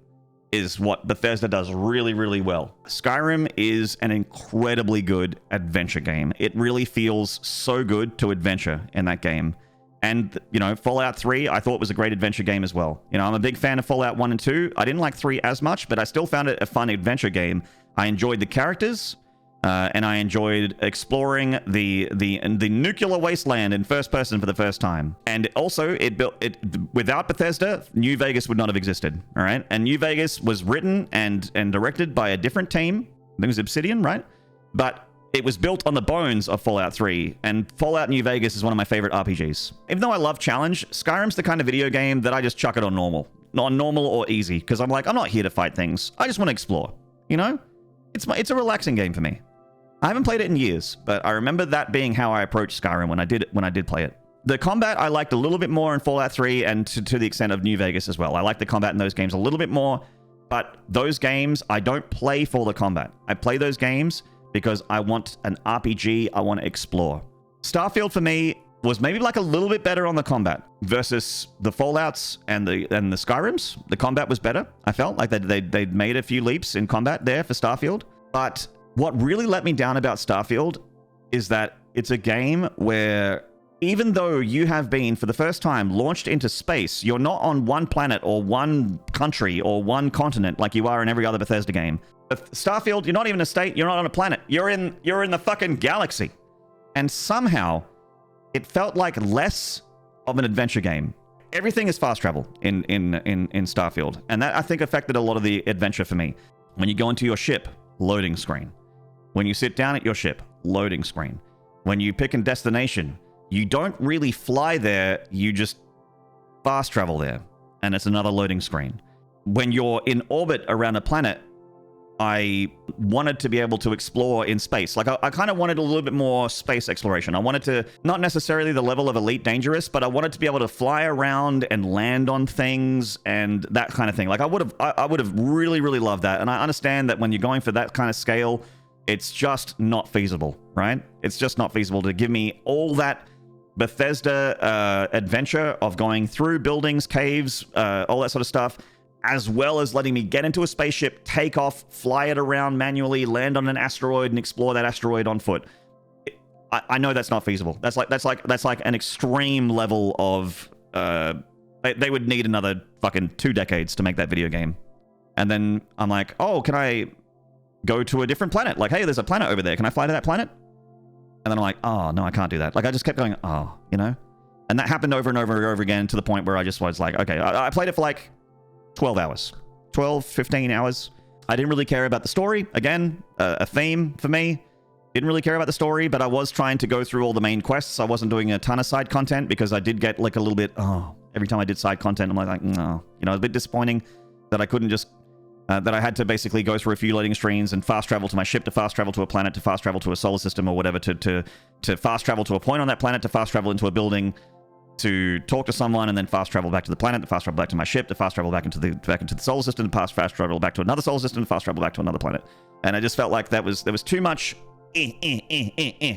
is what Bethesda does really, really well. Skyrim is an incredibly good adventure game. It really feels so good to adventure in that game. And, you know, Fallout 3, I thought was a great adventure game as well. You know, I'm a big fan of Fallout 1 and 2. I didn't like 3 as much, but I still found it a fun adventure game. I enjoyed the characters. and I enjoyed exploring the nuclear wasteland in first person for the first time. And also, without Bethesda, New Vegas would not have existed. All right, and New Vegas was written and directed by a different team. I think it was Obsidian, right? But it was built on the bones of Fallout 3, and Fallout New Vegas is one of my favorite RPGs. Even though I love challenge, Skyrim's the kind of video game that I just chuck it on normal or easy, because I'm like, I'm not here to fight things. I just want to explore. You know, it's a relaxing game for me. I haven't played it in years, but I remember that being how I approached Skyrim when I did play it. The combat I liked a little bit more in Fallout 3, and to the extent of New Vegas as well. I like the combat in those games a little bit more, but those games I don't play for the combat. I play those games because I want an RPG, I want to explore. Starfield for me was maybe like a little bit better on the combat versus the Fallouts and the Skyrims. The combat was better. I felt like they'd made a few leaps in combat there for Starfield. But what really let me down about Starfield is that it's a game where even though you have been, for the first time, launched into space, you're not on one planet or one country or one continent like you are in every other Bethesda game. Starfield, you're not even a state, you're not on a planet. You're in the fucking galaxy. And somehow, it felt like less of an adventure game. Everything is fast travel in Starfield. And that, I think, affected a lot of the adventure for me. When you go into your ship, loading screen. When you sit down at your ship, loading screen. When you pick a destination, you don't really fly there, you just fast travel there. And it's another loading screen. When you're in orbit around a planet, I wanted to be able to explore in space. Like, I kind of wanted a little bit more space exploration. I wanted to, not necessarily the level of Elite Dangerous, but I wanted to be able to fly around and land on things and that kind of thing. Like, I would have really, really loved that. And I understand that when you're going for that kind of scale, it's just not feasible, right? It's just not feasible to give me all that Bethesda adventure of going through buildings, caves, all that sort of stuff, as well as letting me get into a spaceship, take off, fly it around manually, land on an asteroid, and explore that asteroid on foot. I know that's not feasible. That's like an extreme level of. They would need another fucking 2 decades to make that video game. And then I'm like, oh, can I go to a different planet? Like, hey, there's a planet over there. Can I fly to that planet? And then I'm like, oh no, I can't do that. Like, I just kept going, oh, you know. And that happened over and over and over again to the point where I just was like, okay, I played it for like 12 hours. 12, 15 hours. I didn't really care about the story. Again, a theme for me. Didn't really care about the story, but I was trying to go through all the main quests. I wasn't doing a ton of side content because I did get like a little bit, every time I did side content, I'm like, no. You know, a bit disappointing that I couldn't just, that I had to basically go through a few loading screens and fast travel to my ship, to fast travel to a planet, to fast travel to a solar system or whatever, to fast travel to a point on that planet, to fast travel into a building, to talk to someone, and then fast travel back to the planet, to fast travel back to my ship, to fast travel back into the solar system, to fast travel back to another solar system, to fast travel back to another planet. And I just felt like there was too much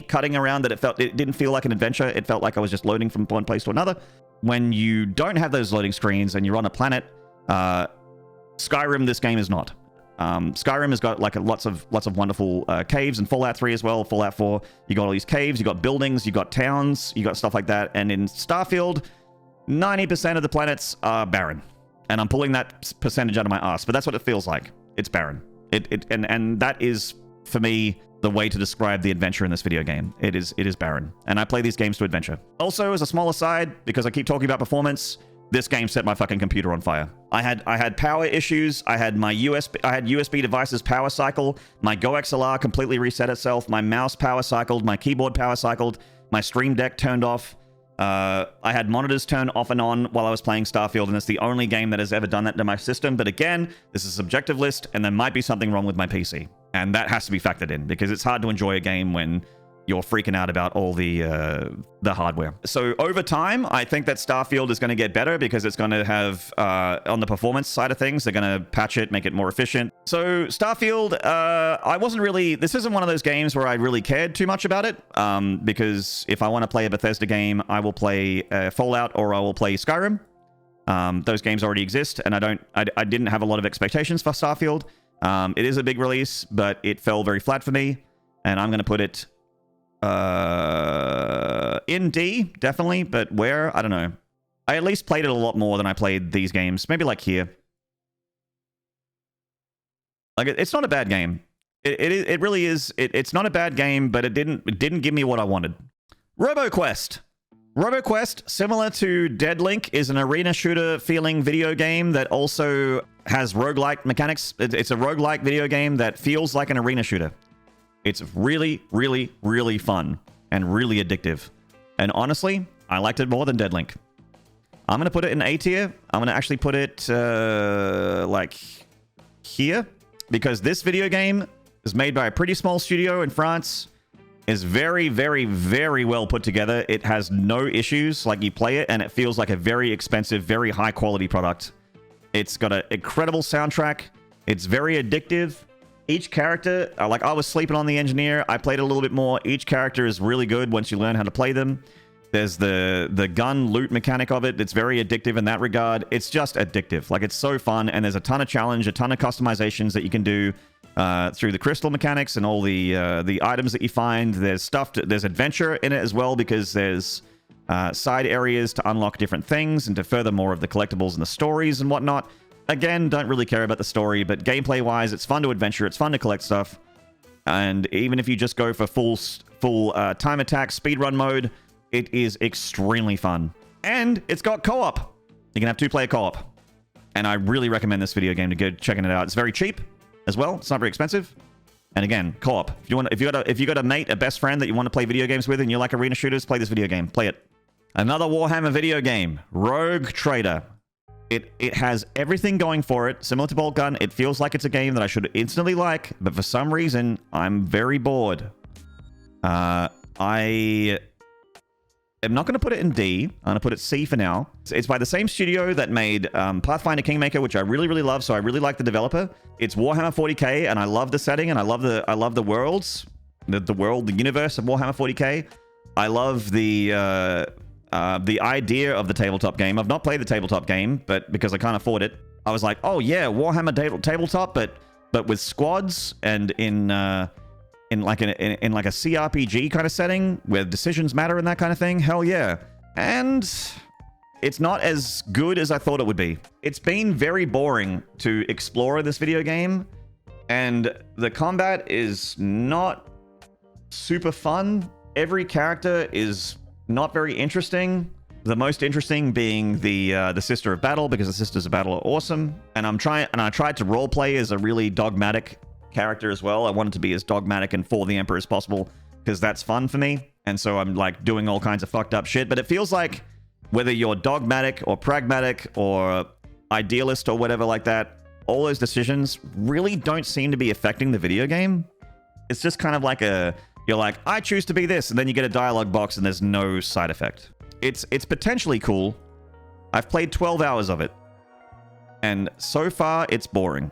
cutting around that it didn't feel like an adventure. It felt like I was just loading from one place to another. When you don't have those loading screens and you're on a planet, Skyrim, this game is not. Skyrim has got like lots of wonderful caves, and Fallout 3 as well. Fallout 4, you got all these caves, you got buildings, you got towns, you got stuff like that. And in Starfield, 90% of the planets are barren. And I'm pulling that percentage out of my ass, but that's what it feels like. It's barren. And that is, for me, the way to describe the adventure in this video game. It is barren. And I play these games to adventure. Also, as a small aside, because I keep talking about performance, this game set my fucking computer on fire. I had power issues. I had USB devices power cycle. My Go XLR completely reset itself. My mouse power cycled. My keyboard power cycled. My Stream Deck turned off. I had monitors turned off and on while I was playing Starfield, and it's the only game that has ever done that to my system. But again, this is a subjective list, and there might be something wrong with my PC. And that has to be factored in, because it's hard to enjoy a game when you're freaking out about all the hardware. So over time, I think that Starfield is going to get better, because it's going to have, on the performance side of things, they're going to patch it, make it more efficient. So Starfield, this isn't one of those games where I really cared too much about it, because if I want to play a Bethesda game, I will play Fallout or I will play Skyrim. Those games already exist, and I didn't have a lot of expectations for Starfield. It is a big release, but it fell very flat for me, and I'm going to put it in D, definitely, but where? I don't know. I at least played it a lot more than I played these games. Maybe like here. Like, it's not a bad game. It really is. It's not a bad game, but it didn't give me what I wanted. Roboquest. Roboquest, similar to Deadlink, is an arena shooter feeling video game that also has roguelike mechanics. It's a roguelike video game that feels like an arena shooter. It's really, really, really fun and really addictive. And honestly, I liked it more than Deadlink. I'm going to put it in A tier. I'm going to actually put it like here, because this video game is made by a pretty small studio in France. Is very, very, very well put together. It has no issues. Like, you play it and it feels like a very expensive, very high quality product. It's got an incredible soundtrack. It's very addictive. Each character, like, I was sleeping on the engineer. I played a little bit more. Each character is really good once you learn how to play them. There's the gun loot mechanic of it. It's very addictive in that regard. It's just addictive. Like, it's so fun, and there's a ton of challenge, a ton of customizations that you can do through the crystal mechanics and all the items that you find. There's stuff. There's adventure in it as well, because there's side areas to unlock different things and to further more of the collectibles and the stories and whatnot. Again, don't really care about the story, but gameplay-wise, it's fun to adventure. It's fun to collect stuff. And even if you just go for full time attack speedrun mode, it is extremely fun. And it's got co-op. You can have 2-player co-op. And I really recommend this video game to go checking it out. It's very cheap as well. It's not very expensive. And again, co-op. If you got a mate, a best friend that you want to play video games with and you like arena shooters, play this video game. Play it. Another Warhammer video game, Rogue Trader. It has everything going for it. Similar to Boltgun, it feels like it's a game that I should instantly like, but for some reason, I'm very bored. I am not going to put it in D. I'm going to put it C for now. It's by the same studio that made Pathfinder Kingmaker, which I really, really love, so I really like the developer. It's Warhammer 40k, and I love the setting, and I love the worlds, the universe of Warhammer 40k. I love the idea of the tabletop game. I've not played the tabletop game, but because I can't afford it, I was like, oh yeah, Warhammer tabletop, but with squads and in like a CRPG kind of setting where decisions matter and that kind of thing. Hell yeah. And it's not as good as I thought it would be. It's been very boring to explore this video game, and the combat is not super fun. Every character is not very interesting. The most interesting being the Sister of Battle, because the Sisters of Battle are awesome. And I tried to roleplay as a really dogmatic character as well. I wanted to be as dogmatic and for the Emperor as possible, because that's fun for me. And so I'm like doing all kinds of fucked up shit. But it feels like whether you're dogmatic or pragmatic or idealist or whatever like that, all those decisions really don't seem to be affecting the video game. It's just kind of like you're like, I choose to be this, and then you get a dialogue box and there's no side effect. It's potentially cool. I've played 12 hours of it, and so far it's boring.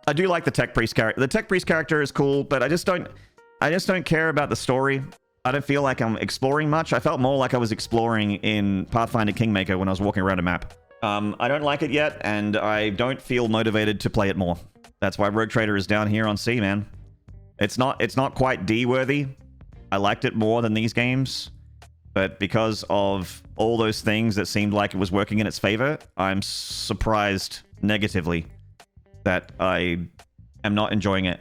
I do like the Tech Priest character. The Tech Priest character is cool, but I just don't care about the story. I don't feel like I'm exploring much. I felt more like I was exploring in Pathfinder Kingmaker when I was walking around a map. I don't like it yet, and I don't feel motivated to play it more. That's why Rogue Trader is down here on C, man. It's not quite D-worthy. I liked it more than these games, but because of all those things that seemed like it was working in its favor, I'm surprised negatively that I am not enjoying it.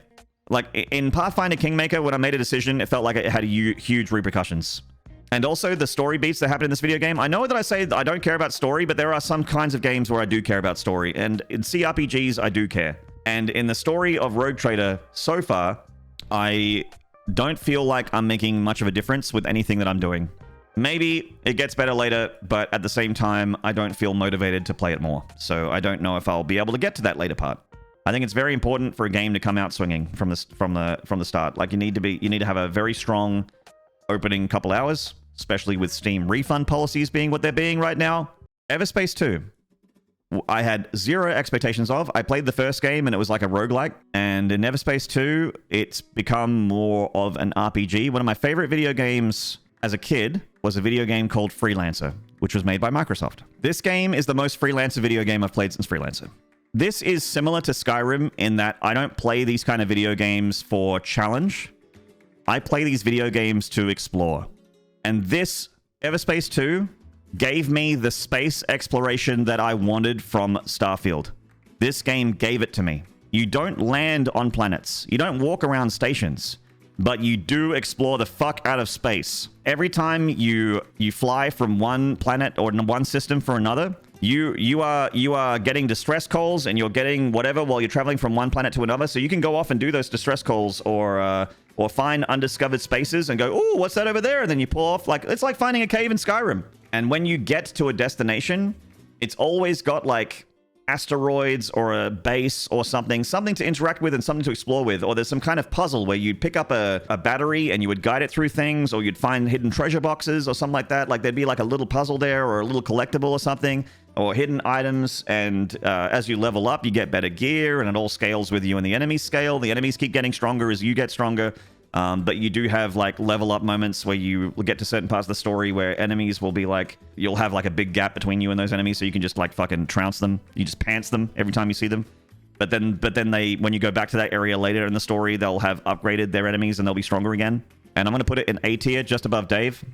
Like, in Pathfinder Kingmaker, when I made a decision, it felt like it had huge repercussions. And also, the story beats that happen in this video game. I know that I say that I don't care about story, but there are some kinds of games where I do care about story. And in CRPGs, I do care. And in the story of Rogue Trader, so far, I don't feel like I'm making much of a difference with anything that I'm doing. Maybe it gets better later, but at the same time, I don't feel motivated to play it more. So I don't know if I'll be able to get to that later part. I think it's very important for a game to come out swinging from the start. Like, you need to have a very strong opening couple hours, especially with Steam refund policies being what they're being right now. Everspace 2. I had zero expectations of. I played the first game and it was like a roguelike. And in Everspace 2, it's become more of an RPG. One of my favorite video games as a kid was a video game called Freelancer, which was made by Microsoft. This game is the most Freelancer video game I've played since Freelancer. This is similar to Skyrim in that I don't play these kind of video games for challenge. I play these video games to explore. And this, Everspace 2, gave me the space exploration that I wanted from Starfield. This game gave it to me. You don't land on planets. You don't walk around stations. But you do explore the fuck out of space. Every time you fly from one planet or one system for another, you are getting distress calls and you're getting whatever while you're traveling from one planet to another. So you can go off and do those distress calls or find undiscovered spaces and go, oh, what's that over there? And then you pull off. Like, it's like finding a cave in Skyrim. And when you get to a destination, it's always got like asteroids or a base or something to interact with and something to explore with. Or there's some kind of puzzle where you'd pick up a battery and you would guide it through things, or you'd find hidden treasure boxes or something like that. Like there'd be like a little puzzle there or a little collectible or something, or hidden items. And as you level up, you get better gear, and it all scales with you and the enemies scale. The enemies keep getting stronger as you get stronger. But you do have like level up moments where you will get to certain parts of the story where enemies will be like, you'll have like a big gap between you and those enemies, so you can just like fucking trounce them. You just pants them every time you see them. But then they, when you go back to that area later in the story, they'll have upgraded their enemies and they'll be stronger again. And I'm going to put it in A tier, just above Dave.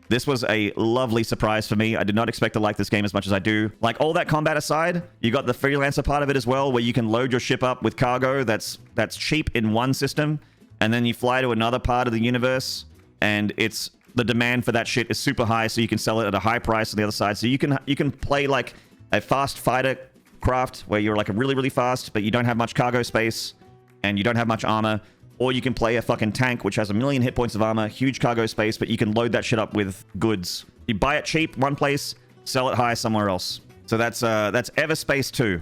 This was a lovely surprise for me. I did not expect to like this game as much as I do. Like, all that combat aside, you got the freelancer part of it as well, where you can load your ship up with cargo that's cheap in one system, and then you fly to another part of the universe, and it's the demand for that shit is super high, so you can sell it at a high price on the other side. So you can play like a fast fighter craft where you're like a really, really fast, but you don't have much cargo space and you don't have much armor. Or you can play a fucking tank which has 1,000,000 hit points of armor, huge cargo space, but you can load that shit up with goods. You buy it cheap one place, sell it high somewhere else. So that's Everspace 2.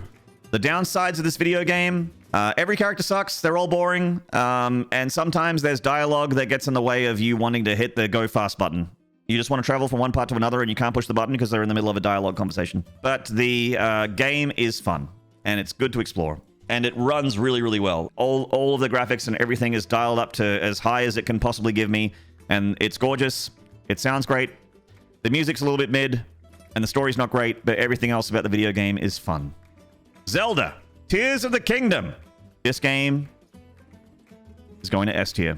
The downsides of this video game: every character sucks, they're all boring, and sometimes there's dialogue that gets in the way of you wanting to hit the go fast button. You just want to travel from one part to another and you can't push the button because they're in the middle of a dialogue conversation. But the game is fun, and it's good to explore. And it runs really, really well. All of the graphics and everything is dialed up to as high as it can possibly give me. And it's gorgeous. It sounds great. The music's a little bit mid, and the story's not great, but everything else about the video game is fun. Zelda: Tears of the Kingdom. This game is going to S tier.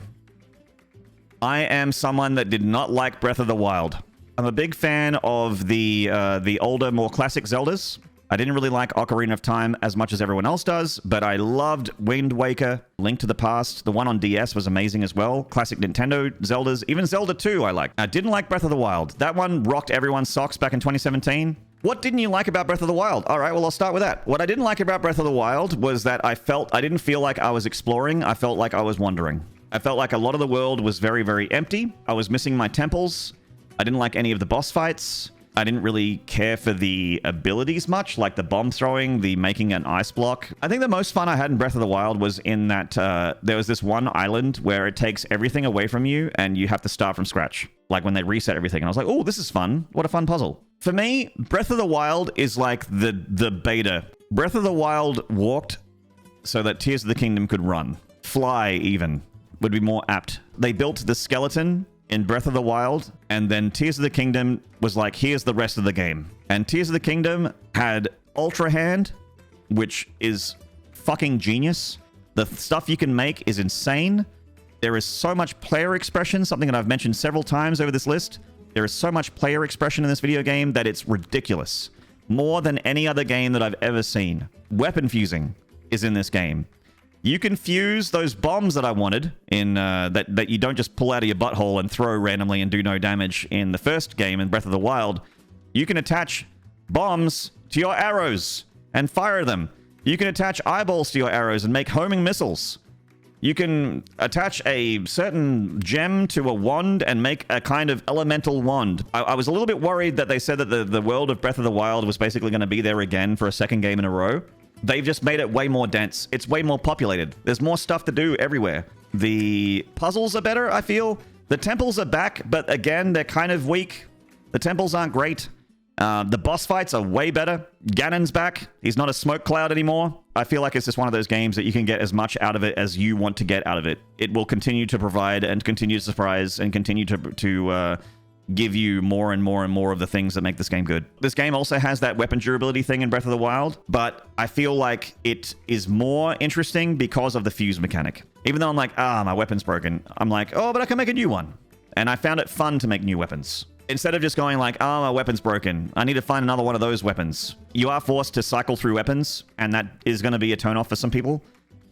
I am someone that did not like Breath of the Wild. I'm a big fan of the older, more classic Zeldas. I didn't really like Ocarina of Time as much as everyone else does, but I loved Wind Waker, Link to the Past. The one on DS was amazing as well. Classic Nintendo Zeldas. Even Zelda 2 I liked. I didn't like Breath of the Wild. That one rocked everyone's socks back in 2017. What didn't you like about Breath of the Wild? All right, well, I'll start with that. What I didn't like about Breath of the Wild was that I didn't feel like I was exploring. I felt like I was wandering. I felt like a lot of the world was very, very empty. I was missing my temples. I didn't like any of the boss fights. I didn't really care for the abilities much, like the bomb throwing, the making an ice block. I think the most fun I had in Breath of the Wild was in that there was this one island where it takes everything away from you and you have to start from scratch. Like when they reset everything. And I was like, oh, this is fun. What a fun puzzle. For me, Breath of the Wild is like the beta. Breath of the Wild walked so that Tears of the Kingdom could run. Fly, even, would be more apt. They built the skeleton in Breath of the Wild, and then Tears of the Kingdom was like, here's the rest of the game. And Tears of the Kingdom had Ultra Hand, which is fucking genius. The stuff you can make is insane. There is so much player expression, something that I've mentioned several times over this list. There is so much player expression in this video game that it's ridiculous. More than any other game that I've ever seen. Weapon fusing is in this game. You can fuse those bombs that I wanted in that you don't just pull out of your butthole and throw randomly and do no damage in the first game in Breath of the Wild. You can attach bombs to your arrows and fire them. You can attach eyeballs to your arrows and make homing missiles. You can attach a certain gem to a wand and make a kind of elemental wand. I was a little bit worried that they said that the world of Breath of the Wild was basically going to be there again for a second game in a row. They've just made it way more dense. It's way more populated. There's more stuff to do everywhere. The puzzles are better, I feel. The temples are back, but again, they're kind of weak. The temples aren't great. The boss fights are way better. Ganon's back. He's not a smoke cloud anymore. I feel like it's just one of those games that you can get as much out of it as you want to get out of it. It will continue to provide and continue to surprise and continue to give you more and more and more of the things that make this game good. This game also has that weapon durability thing in Breath of the Wild, but I feel like it is more interesting because of the fuse mechanic. Even though I'm like, my weapon's broken, I'm like, oh, but I can make a new one. And I found it fun to make new weapons. Instead of just going like, my weapon's broken, I need to find another one of those weapons. You are forced to cycle through weapons, and that is going to be a turn-off for some people.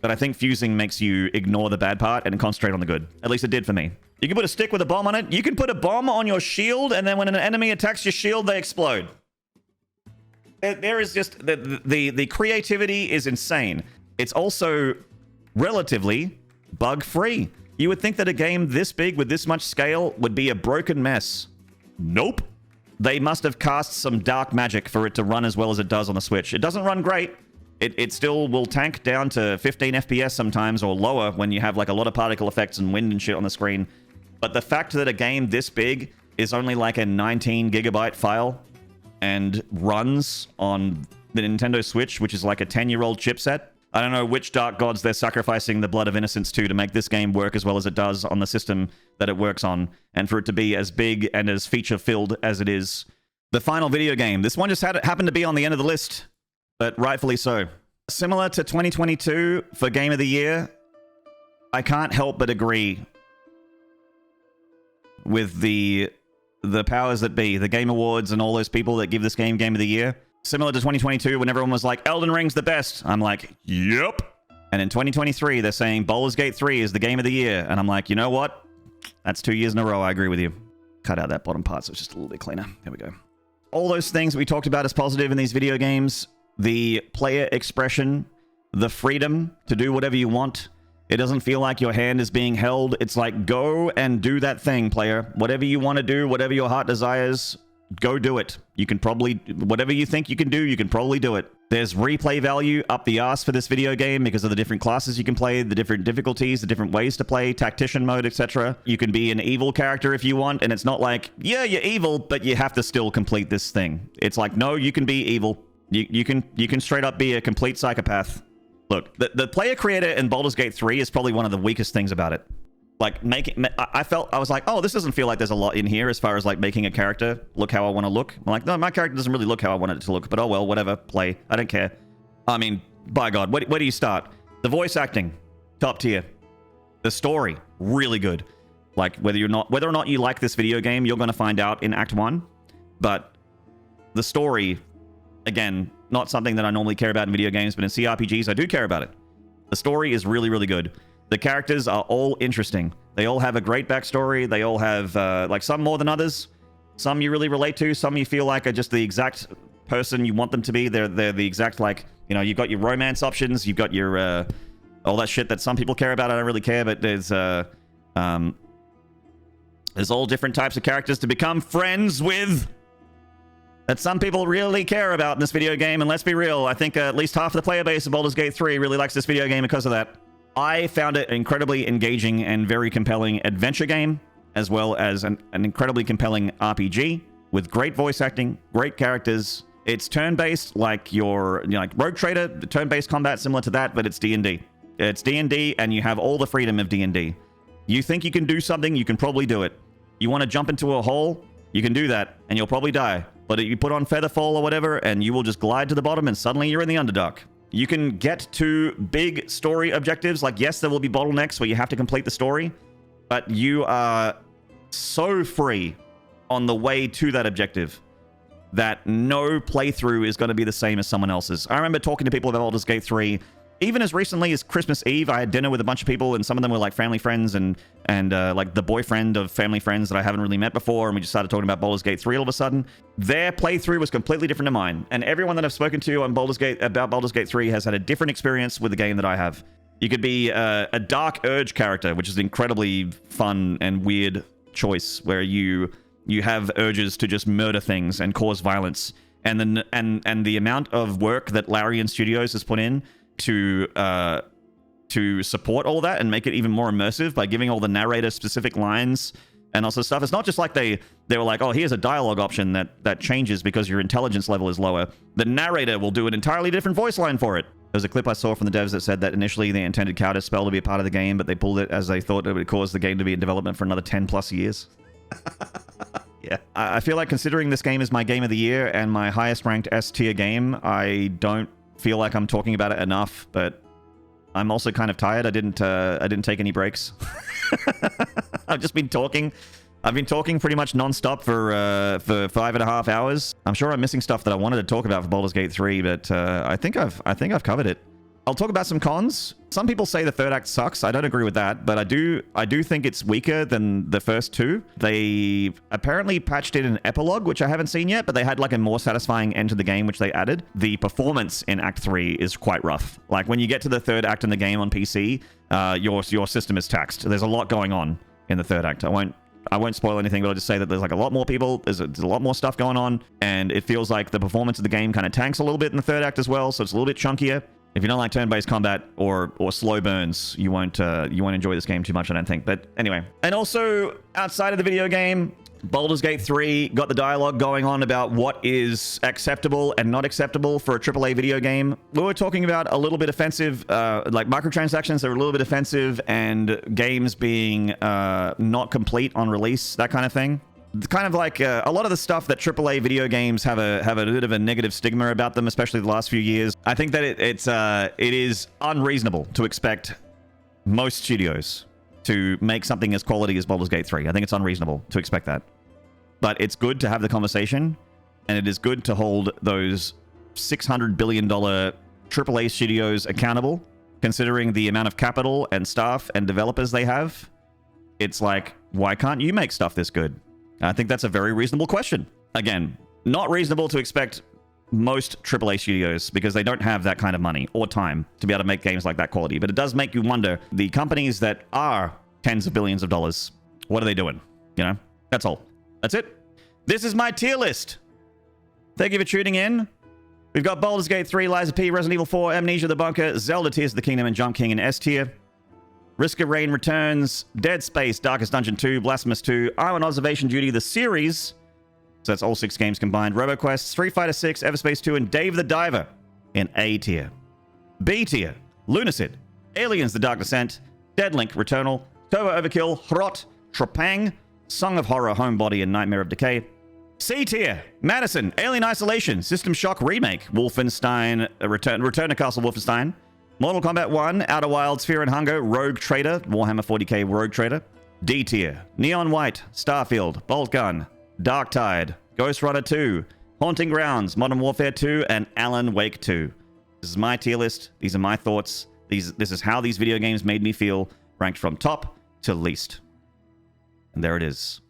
But I think fusing makes you ignore the bad part and concentrate on the good. At least it did for me. You can put a stick with a bomb on it. You can put a bomb on your shield, and then when an enemy attacks your shield, they explode. There is just... The creativity is insane. It's also relatively bug-free. You would think that a game this big with this much scale would be a broken mess. Nope. They must have cast some dark magic for it to run as well as it does on the Switch. It doesn't run great. It still will tank down to 15 FPS sometimes or lower when you have like a lot of particle effects and wind and shit on the screen. But the fact that a game this big is only like a 19 gigabyte file and runs on the Nintendo Switch, which is like a 10-year-old chipset. I don't know which dark gods they're sacrificing the blood of innocence to make this game work as well as it does on the system that it works on, and for it to be as big and as feature-filled as it is. The final video game. This one just happened to be on the end of the list, but rightfully so. Similar to 2022 for Game of the Year, I can't help but agree with the powers that be, the Game Awards and all those people that give this game Game of the Year. Similar to 2022 when everyone was like, Elden Ring's the best. I'm like, yep. And in 2023, they're saying Baldur's Gate 3 is the Game of the Year. And I'm like, you know what? That's 2 years in a row. I agree with you. Cut out that bottom part so it's just a little bit cleaner. There we go. All those things we talked about as positive in these video games, the player expression, the freedom to do whatever you want. It doesn't feel like your hand is being held. It's like, go and do that thing, player. Whatever you want to do, whatever your heart desires, go do it. You can probably, whatever you think you can do, you can probably do it. There's replay value up the arse for this video game because of the different classes you can play, the different difficulties, the different ways to play, tactician mode, etc. You can be an evil character if you want, and it's not like, yeah, you're evil, but you have to still complete this thing. It's like, no, you can be evil. You can straight up be a complete psychopath. Look, the player creator in Baldur's Gate 3 is probably one of the weakest things about it. Like, I was like, oh, this doesn't feel like there's a lot in here as far as, like, making a character look how I want to look. I'm like, no, my character doesn't really look how I want it to look, but oh well, whatever, play. I don't care. I mean, by God, where do you start? The voice acting, top tier. The story, really good. Like, whether or not you like this video game, you're going to find out in Act 1. But the story, again, not something that I normally care about in video games, but in CRPGs, I do care about it. The story is really, really good. The characters are all interesting. They all have a great backstory. They all have, like, some more than others. Some you really relate to. Some you feel like are just the exact person you want them to be. They're the exact, like, you know, you've got your romance options. You've got your, all that shit that some people care about. I don't really care, but there's all different types of characters to become friends with that some people really care about in this video game. And let's be real, I think at least half of the player base of Baldur's Gate 3 really likes this video game because of that. I found it an incredibly engaging and very compelling adventure game, as well as an incredibly compelling RPG with great voice acting, great characters. It's turn-based, like your, you know, like Rogue Trader, the turn-based combat similar to that, but it's D&D. It's D&D, and you have all the freedom of D&D. You think you can do something, you can probably do it. You want to jump into a hole, you can do that, and you'll probably die. But you put on Featherfall or whatever, and you will just glide to the bottom, and suddenly you're in the Underdark. You can get to big story objectives. Like, yes, there will be bottlenecks where you have to complete the story, but you are so free on the way to that objective that no playthrough is going to be the same as someone else's. I remember talking to people about Baldur's Gate 3. Even as recently as Christmas Eve, I had dinner with a bunch of people, and some of them were like family friends and like the boyfriend of family friends that I haven't really met before, and we just started talking about Baldur's Gate 3 all of a sudden. Their playthrough was completely different to mine, and everyone that I've spoken to on Baldur's Gate 3 has had a different experience with the game that I have. You could be a Dark Urge character, which is an incredibly fun and weird choice, where you have urges to just murder things and cause violence, and the amount of work that Larian Studios has put in to support all that and make it even more immersive by giving all the narrator specific lines and also stuff. It's not just like they were like, oh, here's a dialogue option that changes because your intelligence level is lower. The narrator will do an entirely different voice line for it. There's a clip I saw from the devs that said that initially they intended Counter Spell to be a part of the game, but they pulled it as they thought it would cause the game to be in development for another 10 plus years. Yeah. I feel like, considering this game is my game of the year and my highest ranked S tier game, I don't feel like I'm talking about it enough, but I'm also kind of tired. I didn't take any breaks. I've just been talking. I've been talking pretty much non-stop for 5.5 hours. I'm sure I'm missing stuff that I wanted to talk about for Baldur's Gate 3, but I think I've covered it. I'll talk about some cons. Some people say the third act sucks. I don't agree with that, but I do think it's weaker than the first two. They apparently patched in an epilogue, which I haven't seen yet, but they had like a more satisfying end to the game, which they added. The performance in Act 3 is quite rough. Like when you get to the third act in the game on PC, your system is taxed. There's a lot going on in the third act. I won't spoil anything, but I'll just say that there's like a lot more people, there's a lot more stuff going on, and it feels like the performance of the game kind of tanks a little bit in the third act as well, so it's a little bit chunkier. If you don't like turn-based combat or slow burns, you won't enjoy this game too much, I don't think. But anyway. And also, outside of the video game, Baldurs Gate 3 got the dialogue going on about what is acceptable and not acceptable for a AAA video game. We were talking about a little bit offensive, like microtransactions that are a little bit offensive, and games being not complete on release, that kind of thing. Kind of like a lot of the stuff that AAA video games have a bit of a negative stigma about them, especially the last few years. I think that it is unreasonable to expect most studios to make something as quality as Baldur's Gate 3. I think it's unreasonable to expect that. But it's good to have the conversation, and it is good to hold those $600 billion AAA studios accountable, considering the amount of capital and staff and developers they have. It's like, why can't you make stuff this good? I think that's a very reasonable question. Again, not reasonable to expect most AAA studios because they don't have that kind of money or time to be able to make games like that quality. But it does make you wonder, the companies that are tens of billions of dollars, what are they doing? You know, that's all. That's it. This is my tier list. Thank you for tuning in. We've got Baldur's Gate 3, Lies of P, Resident Evil 4, Amnesia the Bunker, Zelda Tears of the Kingdom, and Jump King in S tier. Risk of Rain Returns, Dead Space, Darkest Dungeon 2, Blasphemous 2, I'm on Observation Duty, the series. So that's all 6 games combined. Roboquest, Street Fighter 6, Everspace 2, and Dave the Diver in A tier. B tier, Lunacid, Aliens The Dark Descent, Deadlink, Returnal, Turbo Overkill, HROT, Trepang, Song of Horror, Homebody, and Nightmare of Decay. C tier, MADiSON, Alien Isolation, System Shock Remake, Wolfenstein, Return to Castle Wolfenstein, Mortal Kombat 1, Outer Wilds, Fear and Hunger, Rogue Trader, Warhammer 40k Rogue Trader. D tier, Neon White, Starfield, Boltgun, Darktide, Ghostrunner 2, Haunting Grounds, Modern Warfare 2, and Alan Wake 2. This is my tier list. These are my thoughts. This is how these video games made me feel, ranked from top to least. And there it is.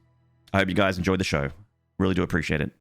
I hope you guys enjoyed the show. Really do appreciate it.